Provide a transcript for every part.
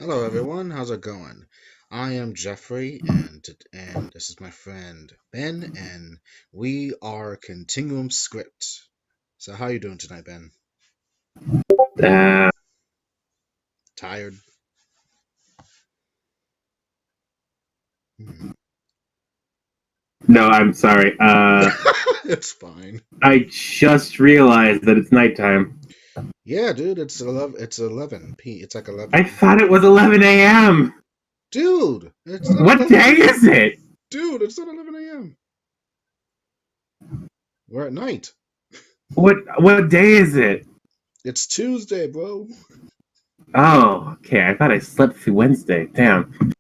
Hello, everyone. How's it going? I am Jeffrey, and this is my friend Ben, and we are Continuum Script. So, how you doing tonight, Ben? Uh, Tired? Hmm. no, I'm sorry. It's fine. I just realized that it's nighttime. Yeah, dude. It's 11 p. It's like I 11. thought it was 11 a.m. Dude, it's not What 11 day is a.m. it? Dude, it's not 11 a.m. We're at night. What day is it? It's Tuesday, bro. Oh, okay. I thought I slept through Wednesday. Damn.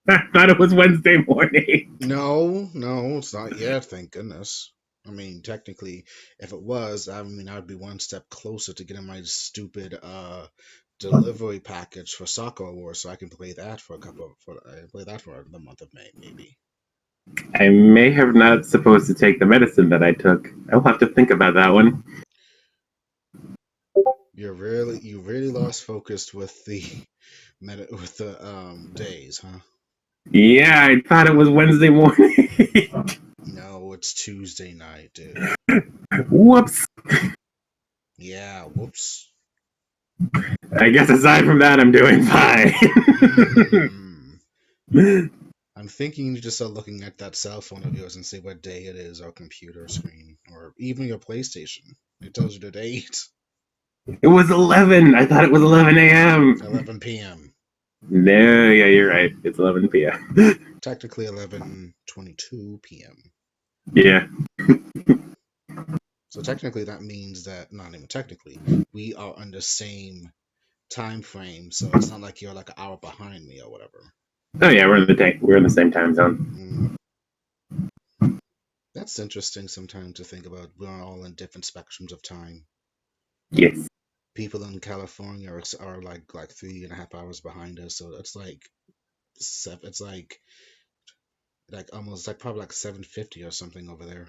I thought it was Wednesday morning. No, no, it's not yet, thank goodness. I mean, technically, if it was, I mean, I'd be one step closer to getting my stupid delivery package for Soccer Wars, so I can play that for a couple of for I play that for the month of May, maybe. I may have not supposed to take the medicine that I took. I'll have to think about that one. You really lost focus with the with the days, huh? Yeah, I thought it was Wednesday morning. No, it's Tuesday night, dude. Whoops. Yeah, whoops. I guess aside from that, I'm doing fine. Hmm. I'm thinking you just start looking at that cell phone of yours and see what day it is, or computer screen, or even your PlayStation. It tells you the date. It was 11. I thought it was 11 a.m. 11 p.m. No, yeah, you're right. It's 11 p.m. Technically 11:22 p.m. Yeah. So technically that means that not even technically we are on the same time frame. So it's not like you're like an hour behind me or whatever. Oh yeah, we're in the same time zone. Mm. That's interesting. Sometimes to think about we're all in different spectrums of time. Yes. People in California are like 3.5 hours behind us. So it's like it's like almost like probably like 7:50 or something over there.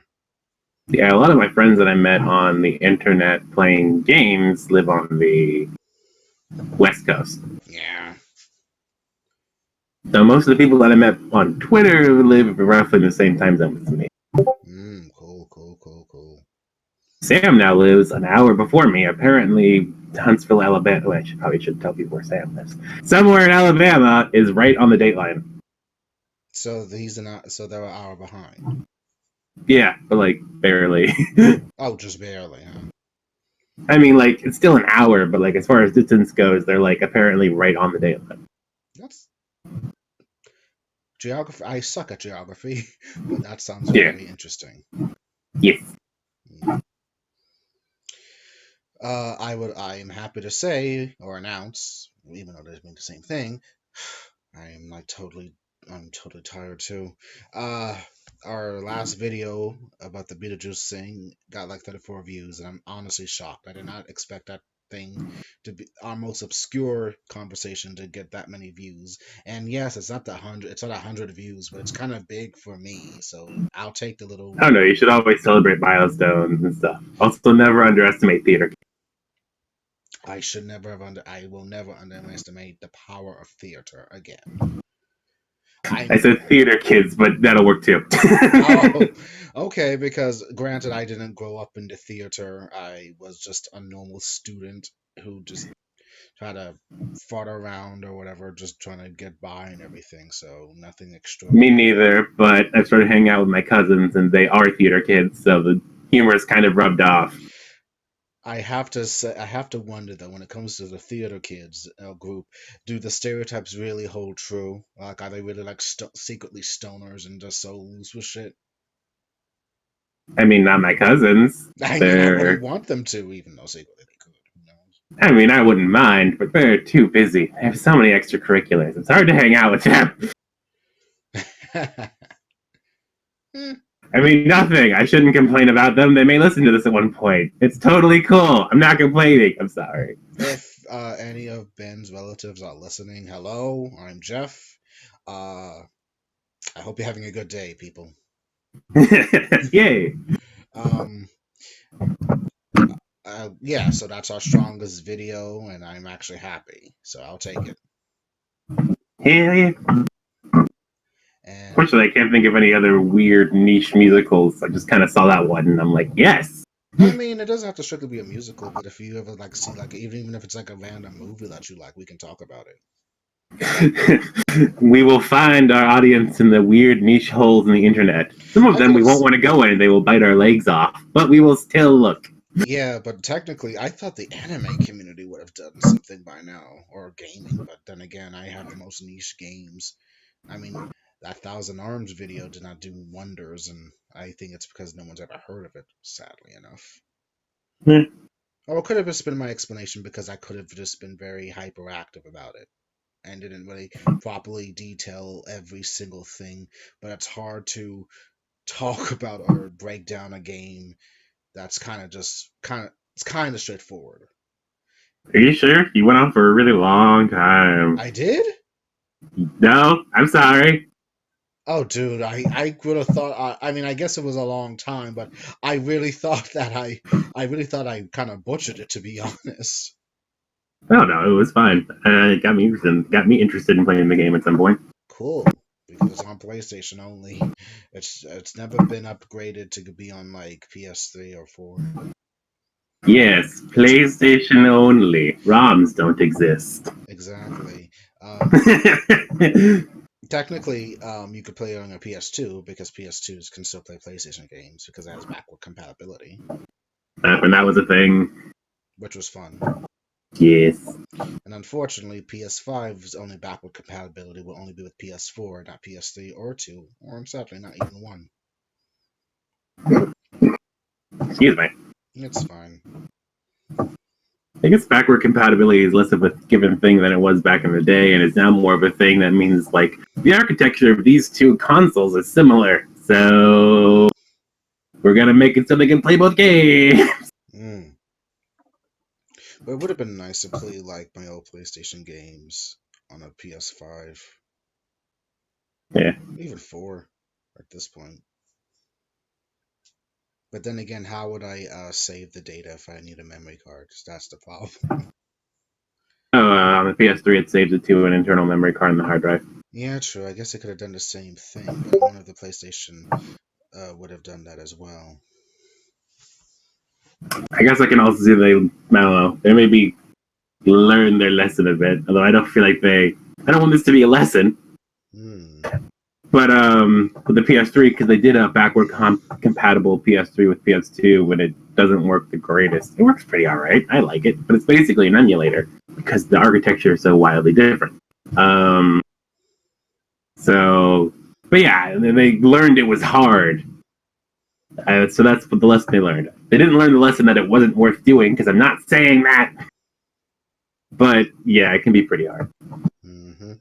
Yeah, a lot of my friends that I met on the internet playing games live on the West Coast. Yeah. So most of the people that I met on Twitter live roughly in the same time zone with me. Cool, cool, cool, cool. Sam now lives an hour before me. Apparently, Huntsville, Alabama. Oh, I probably should tell people where Sam lives. Somewhere in Alabama is right on the dateline. So they're an hour behind. Yeah, but like barely. Oh, just barely, huh? I mean, like it's still an hour, but like as far as distance goes, they're like apparently right on the dateline. That's geography. I suck at geography, but that sounds Yeah. very interesting. Yes. Mm. I am happy to say or announce, even though they mean the same thing. I'm totally tired too. Uh, our last video about the Beetlejuice thing got like 34 views, and I'm honestly shocked. I did not expect that thing to be our most obscure conversation to get that many views. And yes, it's not 100 views, but it's kind of big for me. So I'll take the little. I don't know. You should always celebrate milestones and stuff. Also, never underestimate theater. I will never underestimate the power of theater again. I I said theater kids, but that'll work too. Oh, okay, because granted, I didn't grow up in the theater. I was just a normal student who just tried to fart around or whatever, just trying to get by and everything. So nothing Me extraordinary. neither, but I've started hanging out with my cousins, and they are theater kids, so the humor is kind of rubbed off. I have to wonder though, when it comes to the theater kids group, do the stereotypes really hold true? Like, are they really like secretly stoners and just so loose with shit? I mean, not my cousins. I mean, I wouldn't They're. want them to, even though secretly they could. Who I mean, I wouldn't mind, but they're too busy. They have so many extracurriculars. It's hard to hang out with them. knows? Eh, I mean, nothing. I shouldn't complain about them. They may listen to this at one point. It's totally cool. I'm not complaining. I'm sorry. if any of Ben's relatives are listening, hello, I'm Jeff. Uh, I hope you're having a good day, people. Yay. Um, Yeah, so that's our strongest video, and I'm actually happy. So I'll take it. Hell yeah. And Unfortunately, I can't think of any other weird niche musicals. I just kind of saw that one, and I'm like, yes. I mean, it doesn't have to strictly be a musical, but if you ever like see like even if it's like a random movie that you like, we can talk about it. We will find our audience in the weird niche holes in the internet. Some of I them could we have, won't want to go in, and they will bite our legs off, but we will still look. yeah, but technically, I thought the anime community would have done something by now, or gaming. But then again, I have the most niche games. I mean, that Thousand Arms video did not do wonders, and I think it's because no one's ever heard of it. Sadly enough. Hmm. Or it could have just been my explanation because I could have just been very hyperactive about it and didn't really properly detail every single thing. But it's hard to talk about or break down a game that's it's kind of straightforward. Are you sure? You went on for a really long time. I did? No, I'm sorry. Oh, dude, I would have thought. I mean, I guess it was a long time, but I really thought that I really thought I kind of butchered it, to be honest. No, no, it was fine. It got me interested in playing the game at some point. Cool, because it's on PlayStation only. It's never been upgraded to be on like PS3 or 4. Yes, PlayStation only. ROMs don't exist. Exactly. Technically, you could play it on a PS2 because PS2s can still play PlayStation games because it has backward compatibility, When that was a thing. which was fun. Yes. And unfortunately, PS5's only backward compatibility will only be with PS4, not PS3 or 2, or sadly, not even 1. Excuse me. It's fine. I guess backward compatibility is less of a given thing than it was back in the day, and it's now more of a thing that means like the architecture of these two consoles is similar. So we're gonna make it so they can play both games. Mm. But it would have been nice to play like my old PlayStation games on a PS5. Yeah. Even 4 at this point. But then again, how would I save the data if I need a memory card? 'Cause that's the problem. On the PS3, it saves it to an internal memory card in the hard drive. Yeah, true. I guess I could have done the same thing, but one of the PlayStation would have done that as well. I guess I can also see they, I don't know, they maybe learn their lesson a bit. Although I don't feel like they, I don't want this to be a lesson. Hmm. But with the PS3, because they did a backward compatible PS3 with PS2, when it doesn't work the greatest, it works pretty alright. I like it, but it's basically an emulator because the architecture is so wildly different. So, but yeah, they learned it was hard. So that's what the lesson they learned. They didn't learn the lesson that it wasn't worth doing, because I'm not saying that. But yeah, it can be pretty hard. Mm-hmm.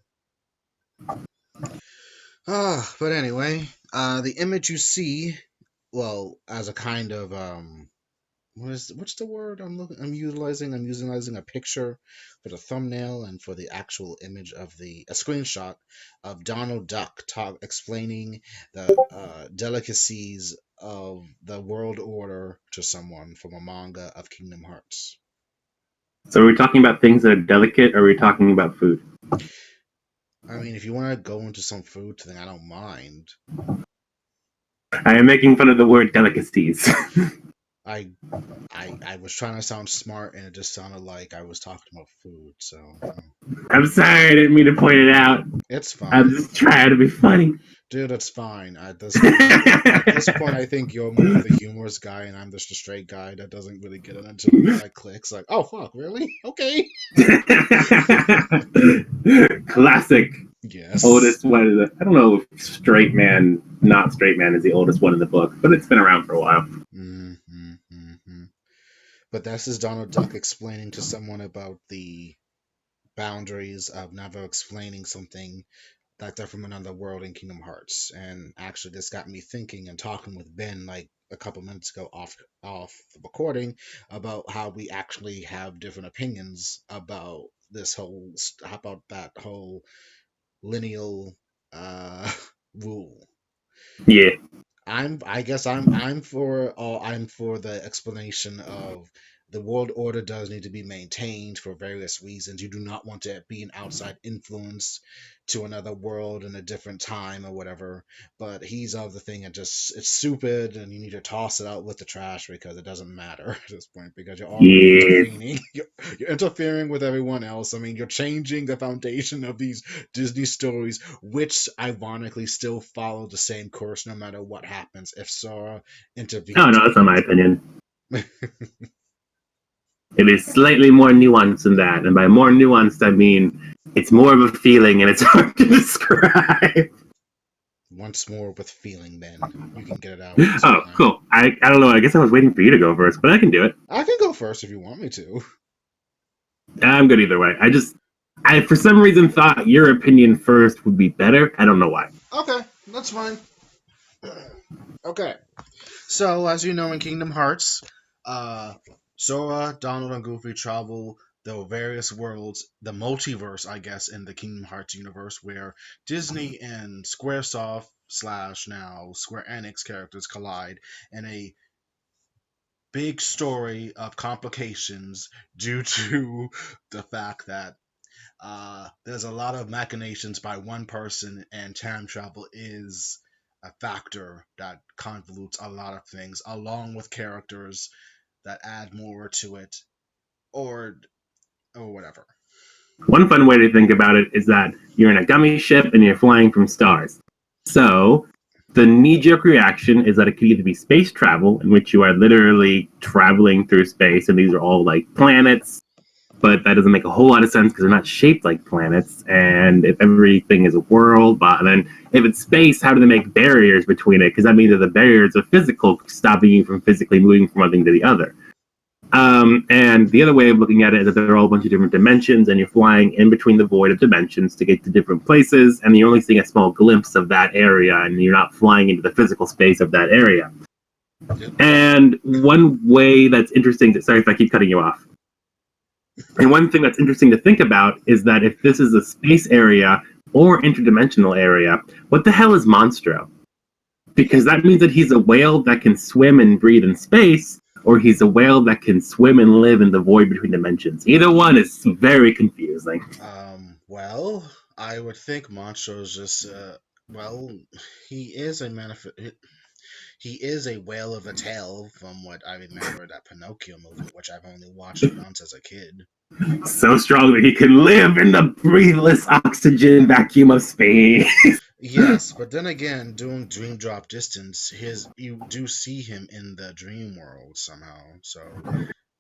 But anyway, the image you see, well, as a kind of what's the word I'm utilizing? I'm utilizing a picture for the thumbnail and for the actual image of a screenshot of Donald Duck explaining the delicacies of the world order to someone from a manga of Kingdom Hearts. So are we talking about things that are delicate, or are we talking about food? I mean, if you want to go into some food thing, I don't mind. I am making fun of the word delicacies. I I was trying to sound smart, and it just sounded like I was talking about food. So I'm sorry, I didn't mean to point it out. it's I'm fine, just trying to be funny. dude. It's fine. At this point, I think you're more of the humorous guy, and I'm just a straight guy that doesn't really get it until it like clicks. Like, oh fuck, really? Okay. Classic. Yes. Oldest one is I don't know if straight man, not straight man is the oldest one in the book, but it's been around for a while. Mm-hmm. But this is Donald Duck explaining to someone about the boundaries of never explaining something like they're from another world in Kingdom Hearts. And actually, this got me thinking and talking with Ben like a couple minutes ago off the recording about how we actually have different opinions about this whole about that whole lineal rule. Yeah. I'm for the explanation of the world order does need to be maintained for various reasons. You do not want to be an outside influence to another world in a different time or whatever. But he's of the thing and just it's stupid, and you need to toss it out with the trash because it doesn't matter at this point because you're already Yeah. intervening. You're interfering with everyone else. I mean, you're changing the foundation of these Disney stories, which ironically still follow the same course no matter what happens. If Sora Oh intervenes, no, that's not my opinion. It is slightly more nuanced than that, and by more nuanced, I mean it's more of a feeling, and it's hard to describe. once more with feeling, Ben. You can get it out Oh, sometime. cool. I don't know. I guess I was waiting for you to go first, but I can do it. I can go first if you want me to. I'm good either way. I for some reason thought your opinion first would be better. I don't know why. Okay, that's fine. Okay. So, as you know, in Kingdom Hearts, Sora, Donald, and Goofy travel the various worlds, the multiverse, I guess, in the Kingdom Hearts universe, where Disney and Squaresoft / now Square Enix characters collide in a big story of complications due to the fact that there's a lot of machinations by one person, and time travel is a factor that convolutes a lot of things, along with characters that add more to it, or whatever. One fun way to think about it is that you're in a gummy ship and you're flying from stars. So the knee-jerk reaction is that it could either be space travel, in which you are literally traveling through space, and these are all like planets, but that doesn't make a whole lot of sense because they're not shaped like planets. And if everything is a world, but then if it's space, how do they make barriers between it? Because that means that the barriers are physical, stopping you from physically moving from one thing to the other. And the other way of looking at it is that there are all a bunch of different dimensions, and you're flying in between the void of dimensions to get to different places, and you're only seeing a small glimpse of that area, and you're not flying into the physical space of that area. And one way that's interesting, sorry if I keep cutting you off. And one thing that's interesting to think about is that if this is a space area or interdimensional area, what the hell is Monstro? Because that means that he's a whale that can swim and breathe in space, or he's a whale that can swim and live in the void between dimensions. Either one is very confusing. Well, I would think Monstro's just, well, he is a he is a whale of a tale, from what I remember that Pinocchio movie, which I've only watched once as a kid. So strong that he can live in the breathless oxygen vacuum of space. Yes, but then again, doing Dream Drop Distance, you do see him in the dream world somehow. So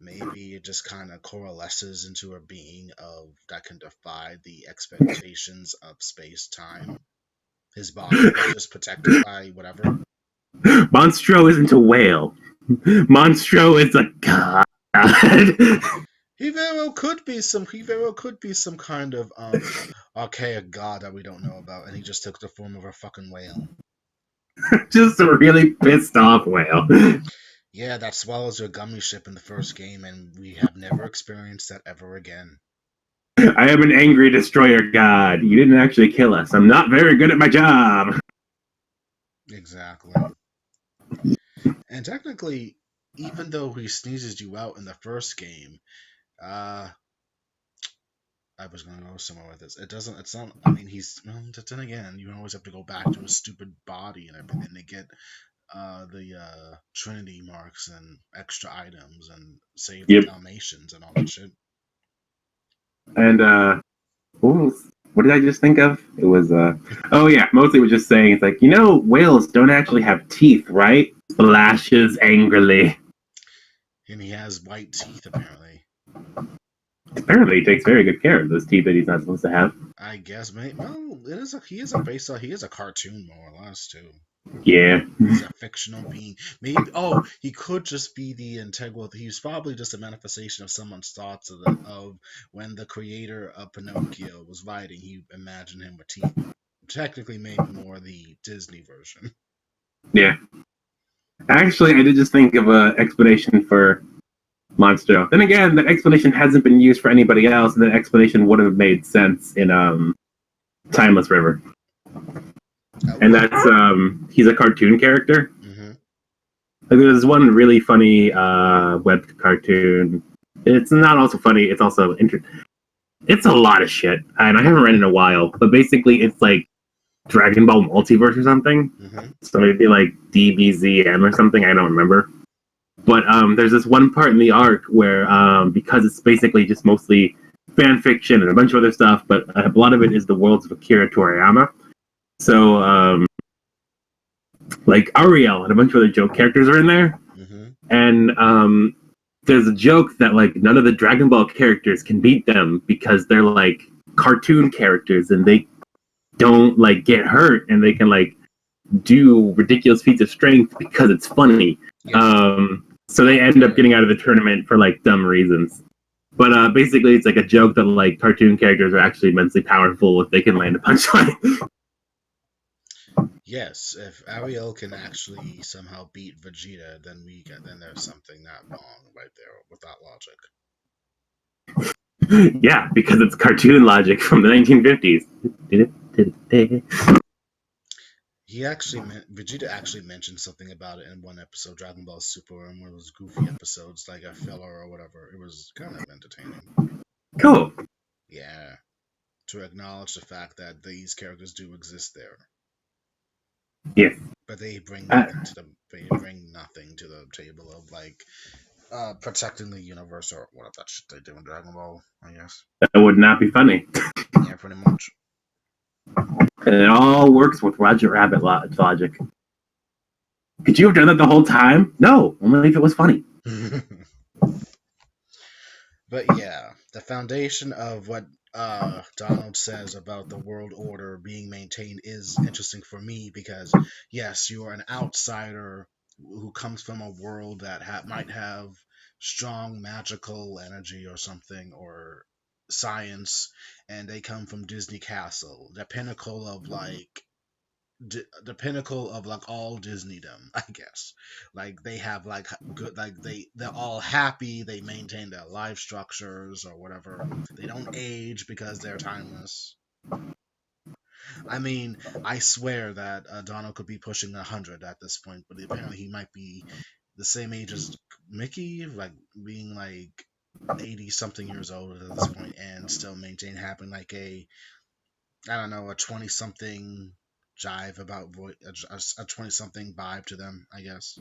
maybe it just kind of coalesces into a being of that can defy the expectations of space time. His body is just protected by whatever. Monstro isn't a whale. Monstro is a god. He very well could be some. He very well could be some kind of archaic god that we don't know about, and he just took the form of a fucking whale. Just a really pissed off whale. Yeah, that swallows your gummy ship in the first game, and we have never experienced that ever again. I am an angry destroyer god. You didn't actually kill us. I'm not very good at my job. Exactly. And technically, even though he sneezes you out in the first game, I was gonna go somewhere with this. It's not. I mean, then again, you always have to go back to his stupid body and everything to get the Trinity marks and extra items and save the Dalmatians and all that shit. And what did I just think of? It was oh yeah, mostly was just saying it's like, whales don't actually have teeth, right? Splashes angrily. And he has white teeth apparently. Apparently, he takes very good care of those teeth that he's not supposed to have. I guess, mate. Well, he is a cartoon more or less too. Yeah. He's a fictional being. Maybe. Oh, he could just be the integral. He's probably just a manifestation of someone's thoughts of when the creator of Pinocchio was writing. He imagined him with teeth. Technically, maybe more the Disney version. Yeah. Actually, I did just think of an explanation for Monstro. Then again, that explanation hasn't been used for anybody else, and that explanation would have made sense in Timeless River. And that's he's a cartoon character. Mm-hmm. Like, there's one really funny web cartoon. It's not also funny. It's also it's a lot of shit, and I haven't read it in a while. But basically, it's like Dragon Ball Multiverse or something. Mm-hmm. So maybe like DBZM or something. I don't remember. But there's this one part in the arc where, because it's basically just mostly fan fiction and a bunch of other stuff, but a lot of it is the worlds of Akira Toriyama. So, like Ariel and a bunch of other joke characters are in there, Mm-hmm. and there's a joke that like none of the Dragon Ball characters can beat them because they're like cartoon characters and they don't like get hurt and they can like do ridiculous feats of strength because it's funny. Yeah. So they end up getting out of the tournament for like dumb reasons. But basically, it's like a joke that like cartoon characters are actually immensely powerful if they can land a punchline. Yes, if Ariel can actually somehow beat Vegeta, then there's something not wrong right there with that logic. Yeah, because it's cartoon logic from the 1950s. Vegeta actually mentioned something about it in one episode, Dragon Ball Super, and one of those goofy episodes, like a filler or whatever. It was kind of entertaining. Cool. Yeah, to acknowledge the fact that these characters do exist there. Yes. But they bring nothing to the table of like protecting the universe or whatever that shit they do in Dragon Ball, I guess. That would not be funny. Yeah, pretty much. And it all works with Roger Rabbit logic. Could you have done that the whole time? No, only if it was funny. But yeah, the foundation of what Donald says about the world order being maintained is interesting for me because, yes, you are an outsider who comes from a world that might have strong magical energy or something, or science, and they come from Disney Castle, the pinnacle of like all Disneydom, I guess. Like they have like good, like they're all happy. They maintain their life structures or whatever. They don't age because they're timeless. I mean, I swear that Donald could be pushing 100 at this point, but apparently he might be the same age as Mickey, like being like 80 something years old at this point, and still maintain having like a 20 something jive about a 20 something vibe to them, I guess.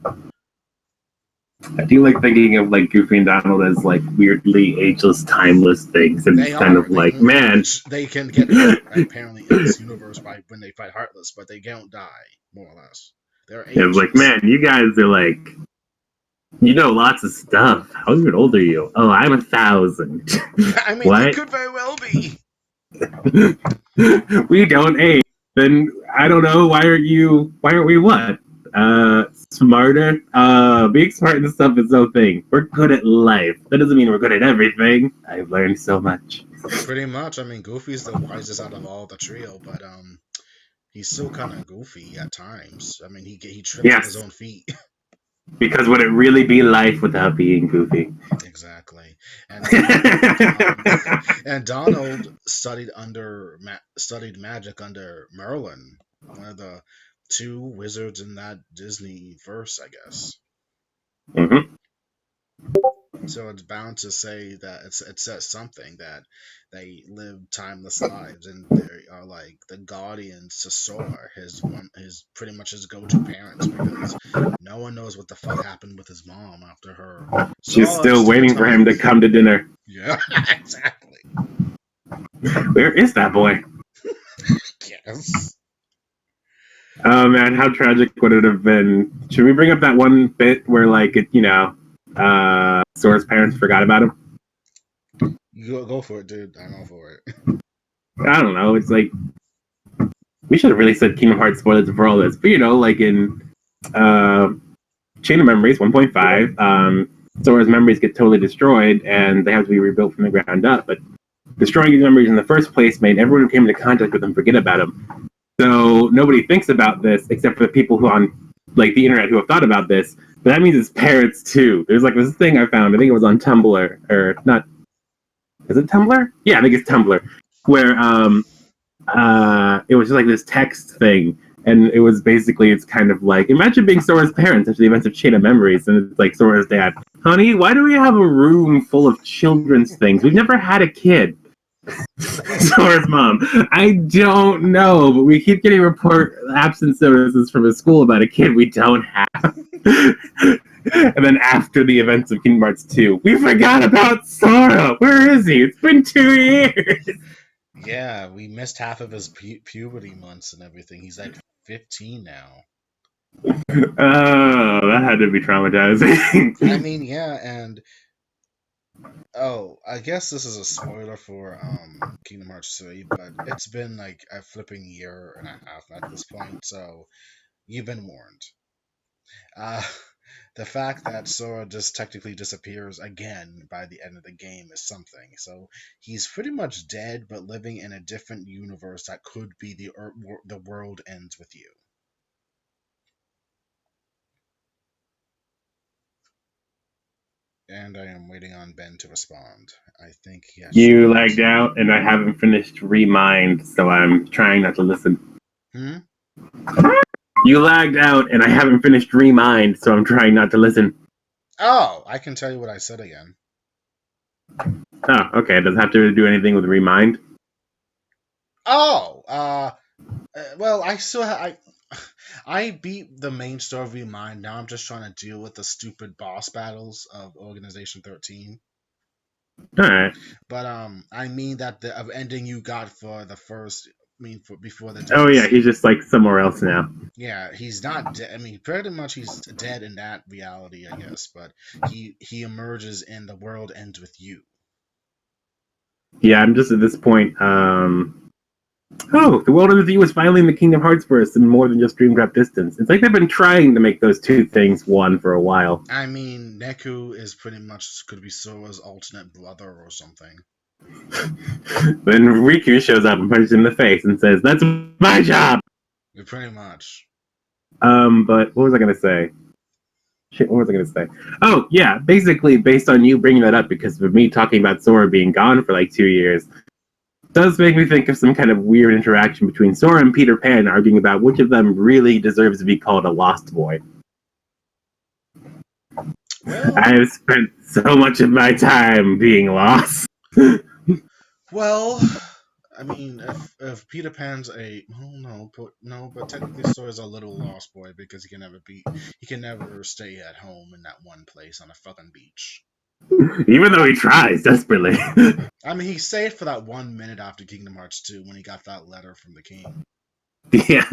I do like thinking of like Goofy and Donald as like weirdly ageless, timeless things, and They kind are. of like, man, They can get hurt apparently in this universe when they fight Heartless, but they don't die, more or less. They're it's like, man, you guys are like, you know, lots of stuff. How old are you? Oh, I'm 1,000. I mean, what? It could very well be. We don't age. Then I don't know. Why aren't we what? Smarter? Being smart and stuff is no thing. We're good at life. That doesn't mean we're good at everything. I've learned so much. Pretty much. I mean, Goofy's the wisest out of all the trio, but he's still kind of goofy at times. I mean, he trips on his own feet. Because would it really be life without being goofy? Exactly. And Donald studied magic under Merlin, one of the two wizards in that Disney verse, I guess. Mm-hmm. So it's bound to say that it says something that they live timeless lives, and they are like the guardians to Sora, his pretty much his go-to parents, because no one knows what the fuck happened with his mom after her. She's still waiting for him to come to dinner. Yeah, exactly. Where is that boy? Yes. Oh man, how tragic would it have been? Should we bring up that one bit where like Sora's parents forgot about him? Go for it, dude. I'm all for it. I don't know. It's like we should have really said Kingdom Hearts spoilers for all this, but like in Chain of Memories 1.5, Sora's memories get totally destroyed, and they have to be rebuilt from the ground up. But destroying his memories in the first place made everyone who came into contact with him forget about him. So nobody thinks about this except for the people who on like the internet who have thought about this. But that means his parents too. There's like this thing I found. I think it was on Tumblr or not. Is it Tumblr? Yeah, I think it's Tumblr. Where it was just like this text thing And it was basically, it's kind of like, imagine being Sora's parents after the events of Chain of Memories, and it's like Sora's dad, honey, why do we have a room full of children's things? We've never had a kid. Sora's mom, I don't know, but we keep getting report absence notices from a school about a kid we don't have. And then after the events of Kingdom Hearts 2, we forgot about Sora. Where is he? It's been 2 years. Yeah, we missed half of his puberty months and everything. He's like 15 now. Oh, that had to be traumatizing. I mean, yeah, and I guess this is a spoiler for Kingdom Hearts 3, but it's been like a flipping year and a half at this point, so you've been warned. The fact that Sora just technically disappears again by the end of the game is something. So he's pretty much dead, but living in a different universe that could be the world ends with you. And I am waiting on Ben to respond. I think he has. You lagged out, and I haven't finished Remind, so I'm trying not to listen. You lagged out, and I haven't finished Remind, so I'm trying not to listen. Oh, I can tell you what I said again. Oh, okay. Does it have to do anything with Remind? Oh, well, I beat the main story of Remind. Now I'm just trying to deal with the stupid boss battles of Organization 13. Alright. But I mean that the ending you got for the first, before the. Oh yeah, he's just like somewhere else now. Yeah, he's not dead. I mean, pretty much he's dead in that reality, I guess. But he emerges in The World Ends With You. Yeah, I'm just at this point. Oh, The World Ends With You was finally in the Kingdom Hearts verse and more than just Dream Drop Distance. It's like they've been trying to make those two things one for a while. I mean, Neku is pretty much could be Sora's alternate brother or something. Then Riku shows up and punches him in the face and says, "That's my job." Pretty much. But what was I gonna say? Shit, what was I gonna say? Oh, yeah, basically based on you bringing that up because of me talking about Sora being gone for like 2 years, does make me think of some kind of weird interaction between Sora and Peter Pan arguing about which of them really deserves to be called a lost boy. Well, I have spent so much of my time being lost. Well, I mean, if Peter Pan's but technically Sora's a little lost boy because he can never stay at home in that one place on a fucking beach. Even though he tries desperately. I mean, he stayed for that 1 minute after Kingdom Hearts 2 when he got that letter from the king. Yeah.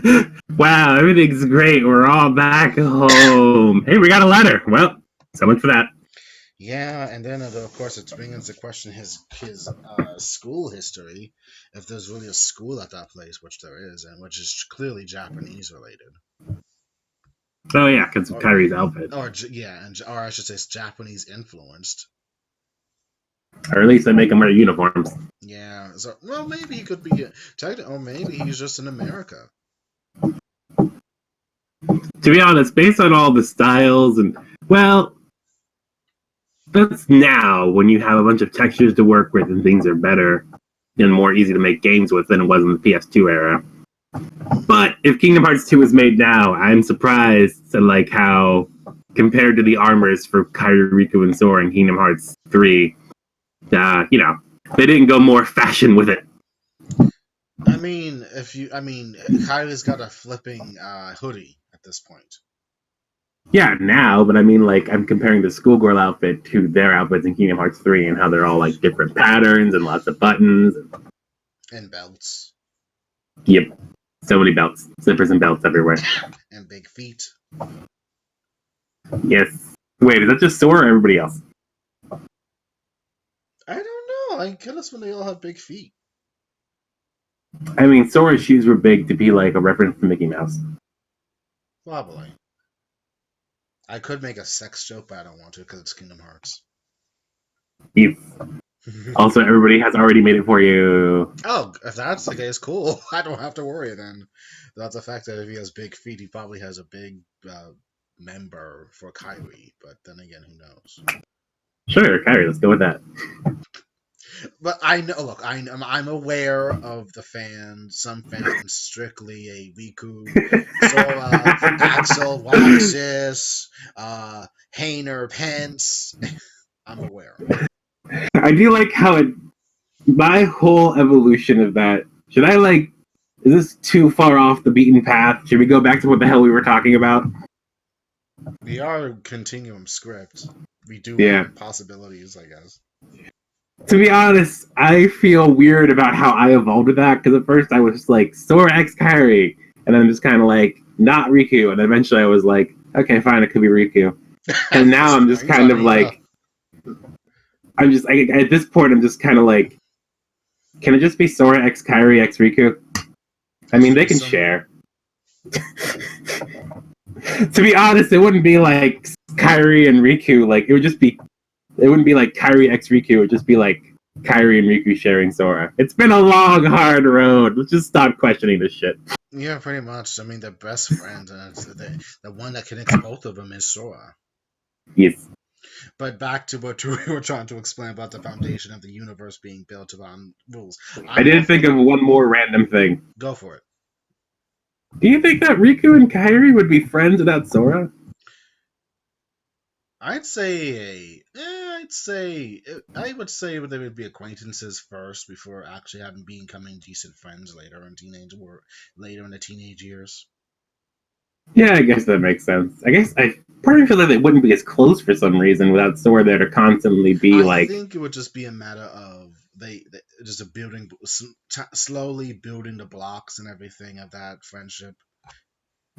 Wow, everything's great. We're all back home. Hey, we got a letter. Well, so much for that. Yeah, and then of course it brings into question his school history, if there's really a school at that place, which there is, and which is clearly Japanese related. Oh yeah, because of Kyrie's outfit. Or I should say, it's Japanese influenced. Or at least they make them wear uniforms. Yeah, so well, maybe he could be or maybe he's just in America. To be honest, based on all the styles and that's now when you have a bunch of textures to work with and things are better and more easy to make games with than it was in the PS2 era. But if Kingdom Hearts 2 is made now, I'm surprised at like how, compared to the armors for Kairi, Riku, and Sora in Kingdom Hearts 3, they didn't go more fashion with it. I mean, Kairi's got a flipping hoodie at this point. Yeah, now, but I mean, like, I'm comparing the schoolgirl outfit to their outfits in Kingdom Hearts 3 and how they're all, like, different patterns and lots of buttons. And belts. Yep. So many belts. Zippers and belts everywhere. And big feet. Yes. Wait, is that just Sora or everybody else? I don't know. I guess when they all have big feet. I mean, Sora's shoes were big to be, like, a reference to Mickey Mouse. Probably. I could make a sex joke, but I don't want to because it's Kingdom Hearts. Yes. Also, everybody has already made it for you. Oh, if that's the case, cool. I don't have to worry then. That's the fact that if he has big feet, he probably has a big member for Kairi. But then again, who knows? Sure, Kairi, let's go with that. But I know. Look, I'm aware of the fans. Some fans strictly a Riku, Sora, Axel, Roxas, Hayner, Pence. I'm aware. I do like how it. My whole evolution of that. Should I like? Is this too far off the beaten path? Should we go back to what the hell we were talking about? We are a continuum script. We do Yeah. have possibilities, I guess. To be honest, I feel weird about how I evolved with that because at first I was like Sora X Kyrie, and then just kind of like not Riku, and then eventually I was like, okay, fine, it could be Riku, and now I'm just kind of like, I'm just at this point I'm just kind of like, can it just be Sora X Kyrie X Riku? I mean, they can share. To be honest, it wouldn't be like Kyrie and Riku. Like it wouldn't be like Kyrie X Riku. It would just be like Kyrie and Riku sharing Sora. It's been a long, hard road. Let's just stop questioning this shit. Yeah, pretty much. I mean, they're best friends, and it's the one that connects both of them is Sora. Yes. But back to what we were trying to explain about the foundation of the universe being built around rules. I did think of one more random thing. Go for it. Do you think that Riku and Kyrie would be friends without Sora? I would say they would be acquaintances first before actually becoming decent friends later in the teenage years. Yeah, I guess that makes sense. I guess I probably feel like they wouldn't be as close for some reason without Sora there to constantly be I think it would just be a matter of they just slowly building the blocks and everything of that friendship.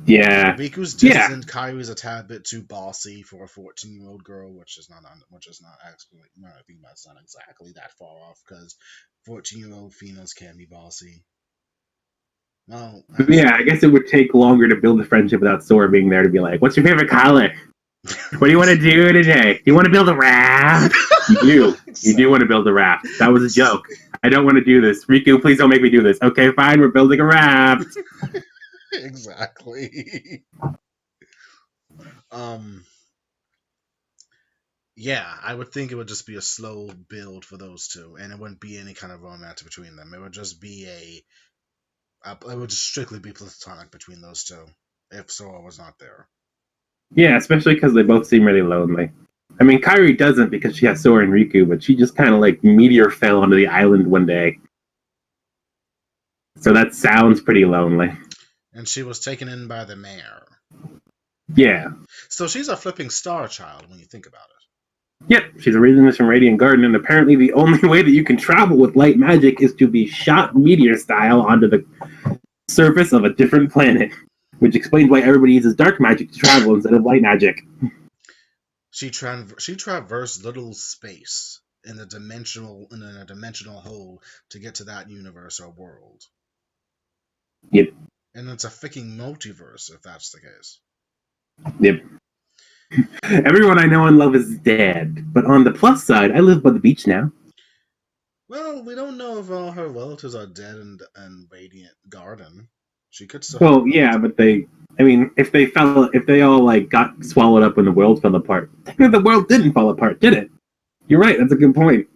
Yeah. Riku's distant. Yeah. Kyrie's a tad bit too bossy for a 14-year-old girl, which is not actually. No, I think that's not exactly that far off because 14-year-old females can be bossy. No. Yeah, I guess it would take longer to build a friendship without Sora being there to be like, "What's your favorite color? What do you want to do today? Do you want to build a raft? You do. You do want to build a raft. That was a joke. I don't want to do this. Riku, please don't make me do this. Okay, fine. We're building a raft." Exactly. Yeah, I would think it would just be a slow build for those two, and it wouldn't be any kind of romance between them. It would just be it would just strictly be platonic between those two if Sora was not there. Yeah, especially because they both seem really lonely. I mean, Kyrie doesn't because she has Sora and Riku, but she just kind of like meteor fell onto the island one day. So that sounds pretty lonely. And she was taken in by the mayor. Yeah. So she's a flipping star child when you think about it. Yep, she's originally from Radiant Garden, and apparently the only way that you can travel with light magic is to be shot meteor style onto the surface of a different planet, which explains why everybody uses dark magic to travel instead of light magic. She traversed little space in a dimensional hole to get to that universe or world. Yep. And it's a freaking multiverse if that's the case. Yep. Everyone I know and love is dead, but on the plus side, I live by the beach now. Well, we don't know if all her relatives are dead in Radiant Garden. She could still. Well, yeah, but if they all like got swallowed up when the world fell apart, the world didn't fall apart, did it? You're right. That's a good point.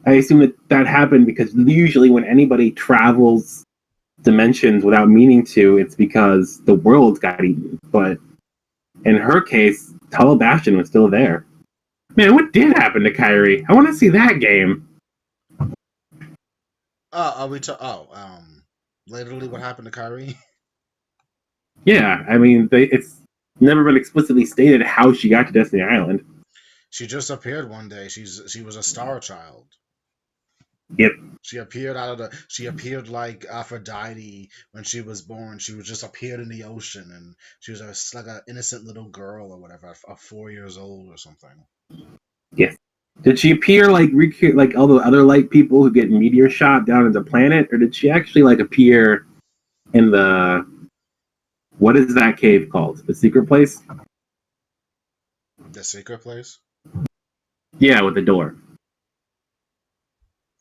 I assume that happened because usually when anybody travels dimensions without meaning to, it's because the world got eaten. But in her case, Tull Bastion was still there. Man, what did happen to Kyrie? I want to see that game. Literally what happened to Kyrie? Yeah, I mean, it's never been explicitly stated how she got to Destiny Island. She just appeared one day. She was a star child. Yep. She appeared like Aphrodite when she was born. She was just appeared in the ocean, and she was like an innocent little girl or whatever, 4 years old or something. Yes. Did she appear like all the other light people who get meteor shot down into the planet, or did she actually like appear in the what is that cave called? The secret place? The secret place? Yeah, with the door.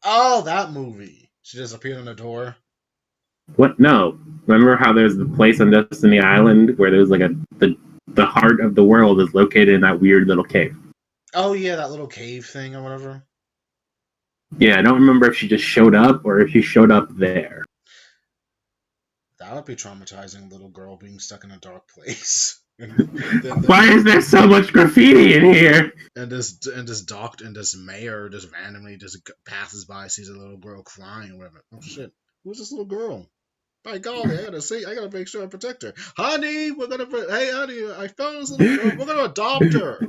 Oh, that movie. She just appeared on the door. What? No. Remember how there's the place on Destiny Island where there's like the heart of the world is located in that weird little cave. Oh yeah, that little cave thing or whatever. Yeah, I don't remember if she just showed up or if she showed up there. That would be traumatizing. Little girl being stuck in a dark place. and Why is there so much graffiti in here? this mayor just randomly just passes by, sees a little girl crying or whatever. Oh shit, who's this little girl? By golly, I gotta make sure I protect her. Honey, hey honey, I found this little girl. We're gonna adopt her.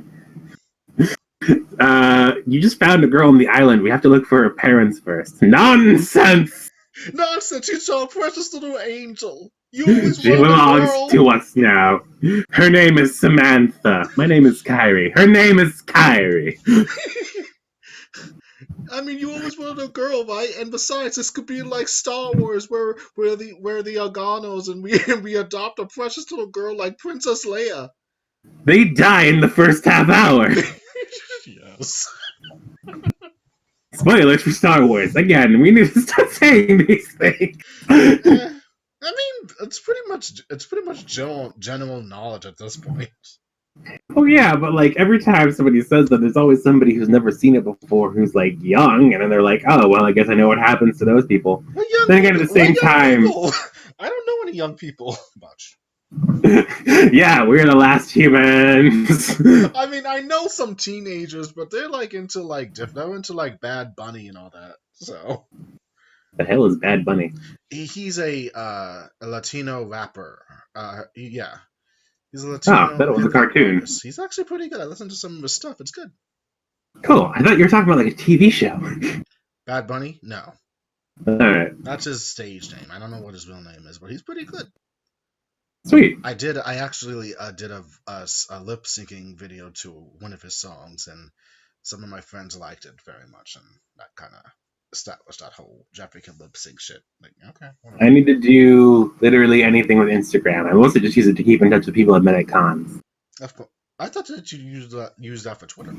You just found a girl on the island. We have to look for her parents first. Nonsense! Nonsense, she's so precious little angel. You always She wanted a belongs girl. to us now. Her name is Samantha. My name is Kyrie. Her name is Kyrie. I mean, you always wanted a girl, right? And besides, this could be like Star Wars, where the Organos and we we adopt a precious little girl like Princess Leia. They die in the first half hour. Yes. Spoilers for Star Wars. Again, we need to start saying these things. I mean, it's pretty much general knowledge at this point. Oh yeah, but like every time somebody says that, there's always somebody who's never seen it before who's like young, and then they're like, "Oh, well, I guess I know what happens to those people." Then again, at the same time, I don't know any young people much. Yeah, we're the last humans. I mean, I know some teenagers, but they're like into like Bad Bunny and all that. So The hell is Bad Bunny? he's a Latino rapper. Yeah, he's a Oh, Latino that was a hip hop cartoon. artist. He's actually pretty good. I listened to some of his stuff. It's good. Cool. I thought you were talking about like a TV show. Bad Bunny? No, All right, that's his stage name. I don't know what his real name is, but he's pretty good. sweet. I actually did a lip syncing video to one of his songs, and some of my friends liked it very much, and that kind of established that whole Jeffrey can lip sync shit. Like, okay, whatever. I need to do literally anything with Instagram. I mostly just use it to keep in touch with people I've met at cons. Of course, I thought that you use that for Twitter.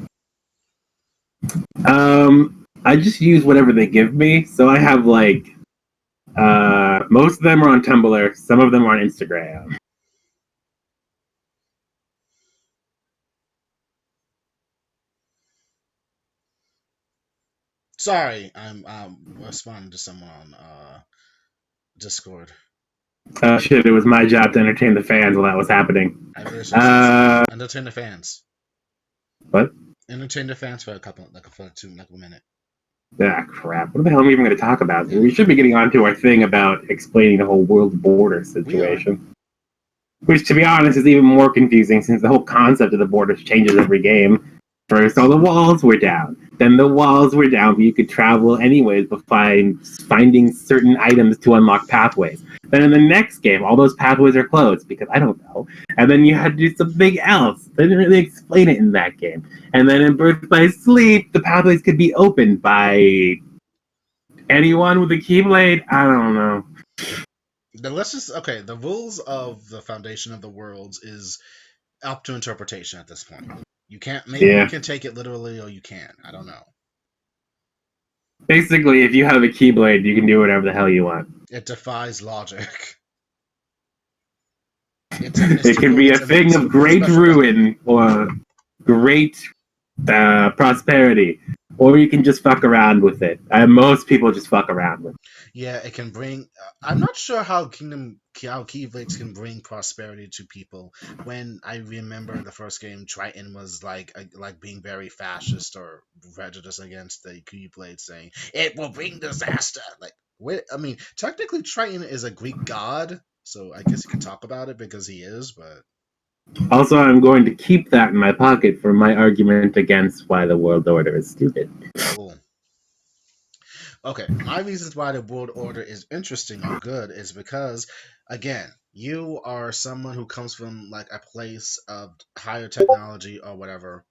I just use whatever they give me. So I have like, most of them are on Tumblr. Some of them are on Instagram. Sorry, I'm responding to someone on Discord. Oh shit! It was my job to entertain the fans while that was happening. I really should have said entertain the fans. What? Entertain the fans for a minute. Ah, crap. What the hell am we even going to talk about? We should be getting on to our thing about explaining the whole world border situation. Which, to be honest, is even more confusing since the whole concept of the borders changes every game. First, all the walls were down. Then the walls were down, but you could travel anyways by finding certain items to unlock pathways. Then in the next game, all those pathways are closed because I don't know. And then you had to do something else. They didn't really explain it in that game. And then in Birth by Sleep, the pathways could be opened by anyone with a keyblade. I don't know. The rules of the foundation of the worlds is up to interpretation at this point. You can't you can take it literally or you can't. I don't know. Basically, if you have a keyblade, you can do whatever the hell you want. It defies logic. It can be a thing of great ruin or great prosperity, or you can just fuck around with it. Most people just fuck around with it. Yeah, it can bring. I'm not sure how Keyblades can bring prosperity to people. When I remember the first game, Triton was like being very fascist or prejudiced against the Keyblade, saying it will bring disaster. Like, I mean, technically, Triton is a Greek god, so I guess you can talk about it because he is. But also, I'm going to keep that in my pocket for my argument against why the world order is stupid. Cool. Okay, my reasons why the world order is interesting or good is because, again, you are someone who comes from like a place of higher technology or whatever,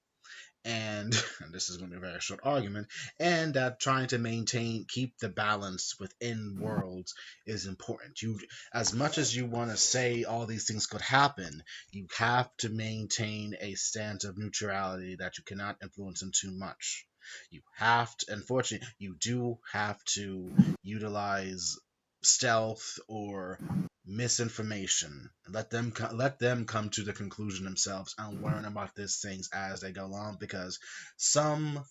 and this is going to be a very short argument, and that trying to keep the balance within worlds is important. You, as much as you want to say all these things could happen, you have to maintain a stance of neutrality that you cannot influence them too much. You have to, unfortunately, you do have to utilize stealth or misinformation. Let them come to the conclusion themselves and learn about these things as they go along, because some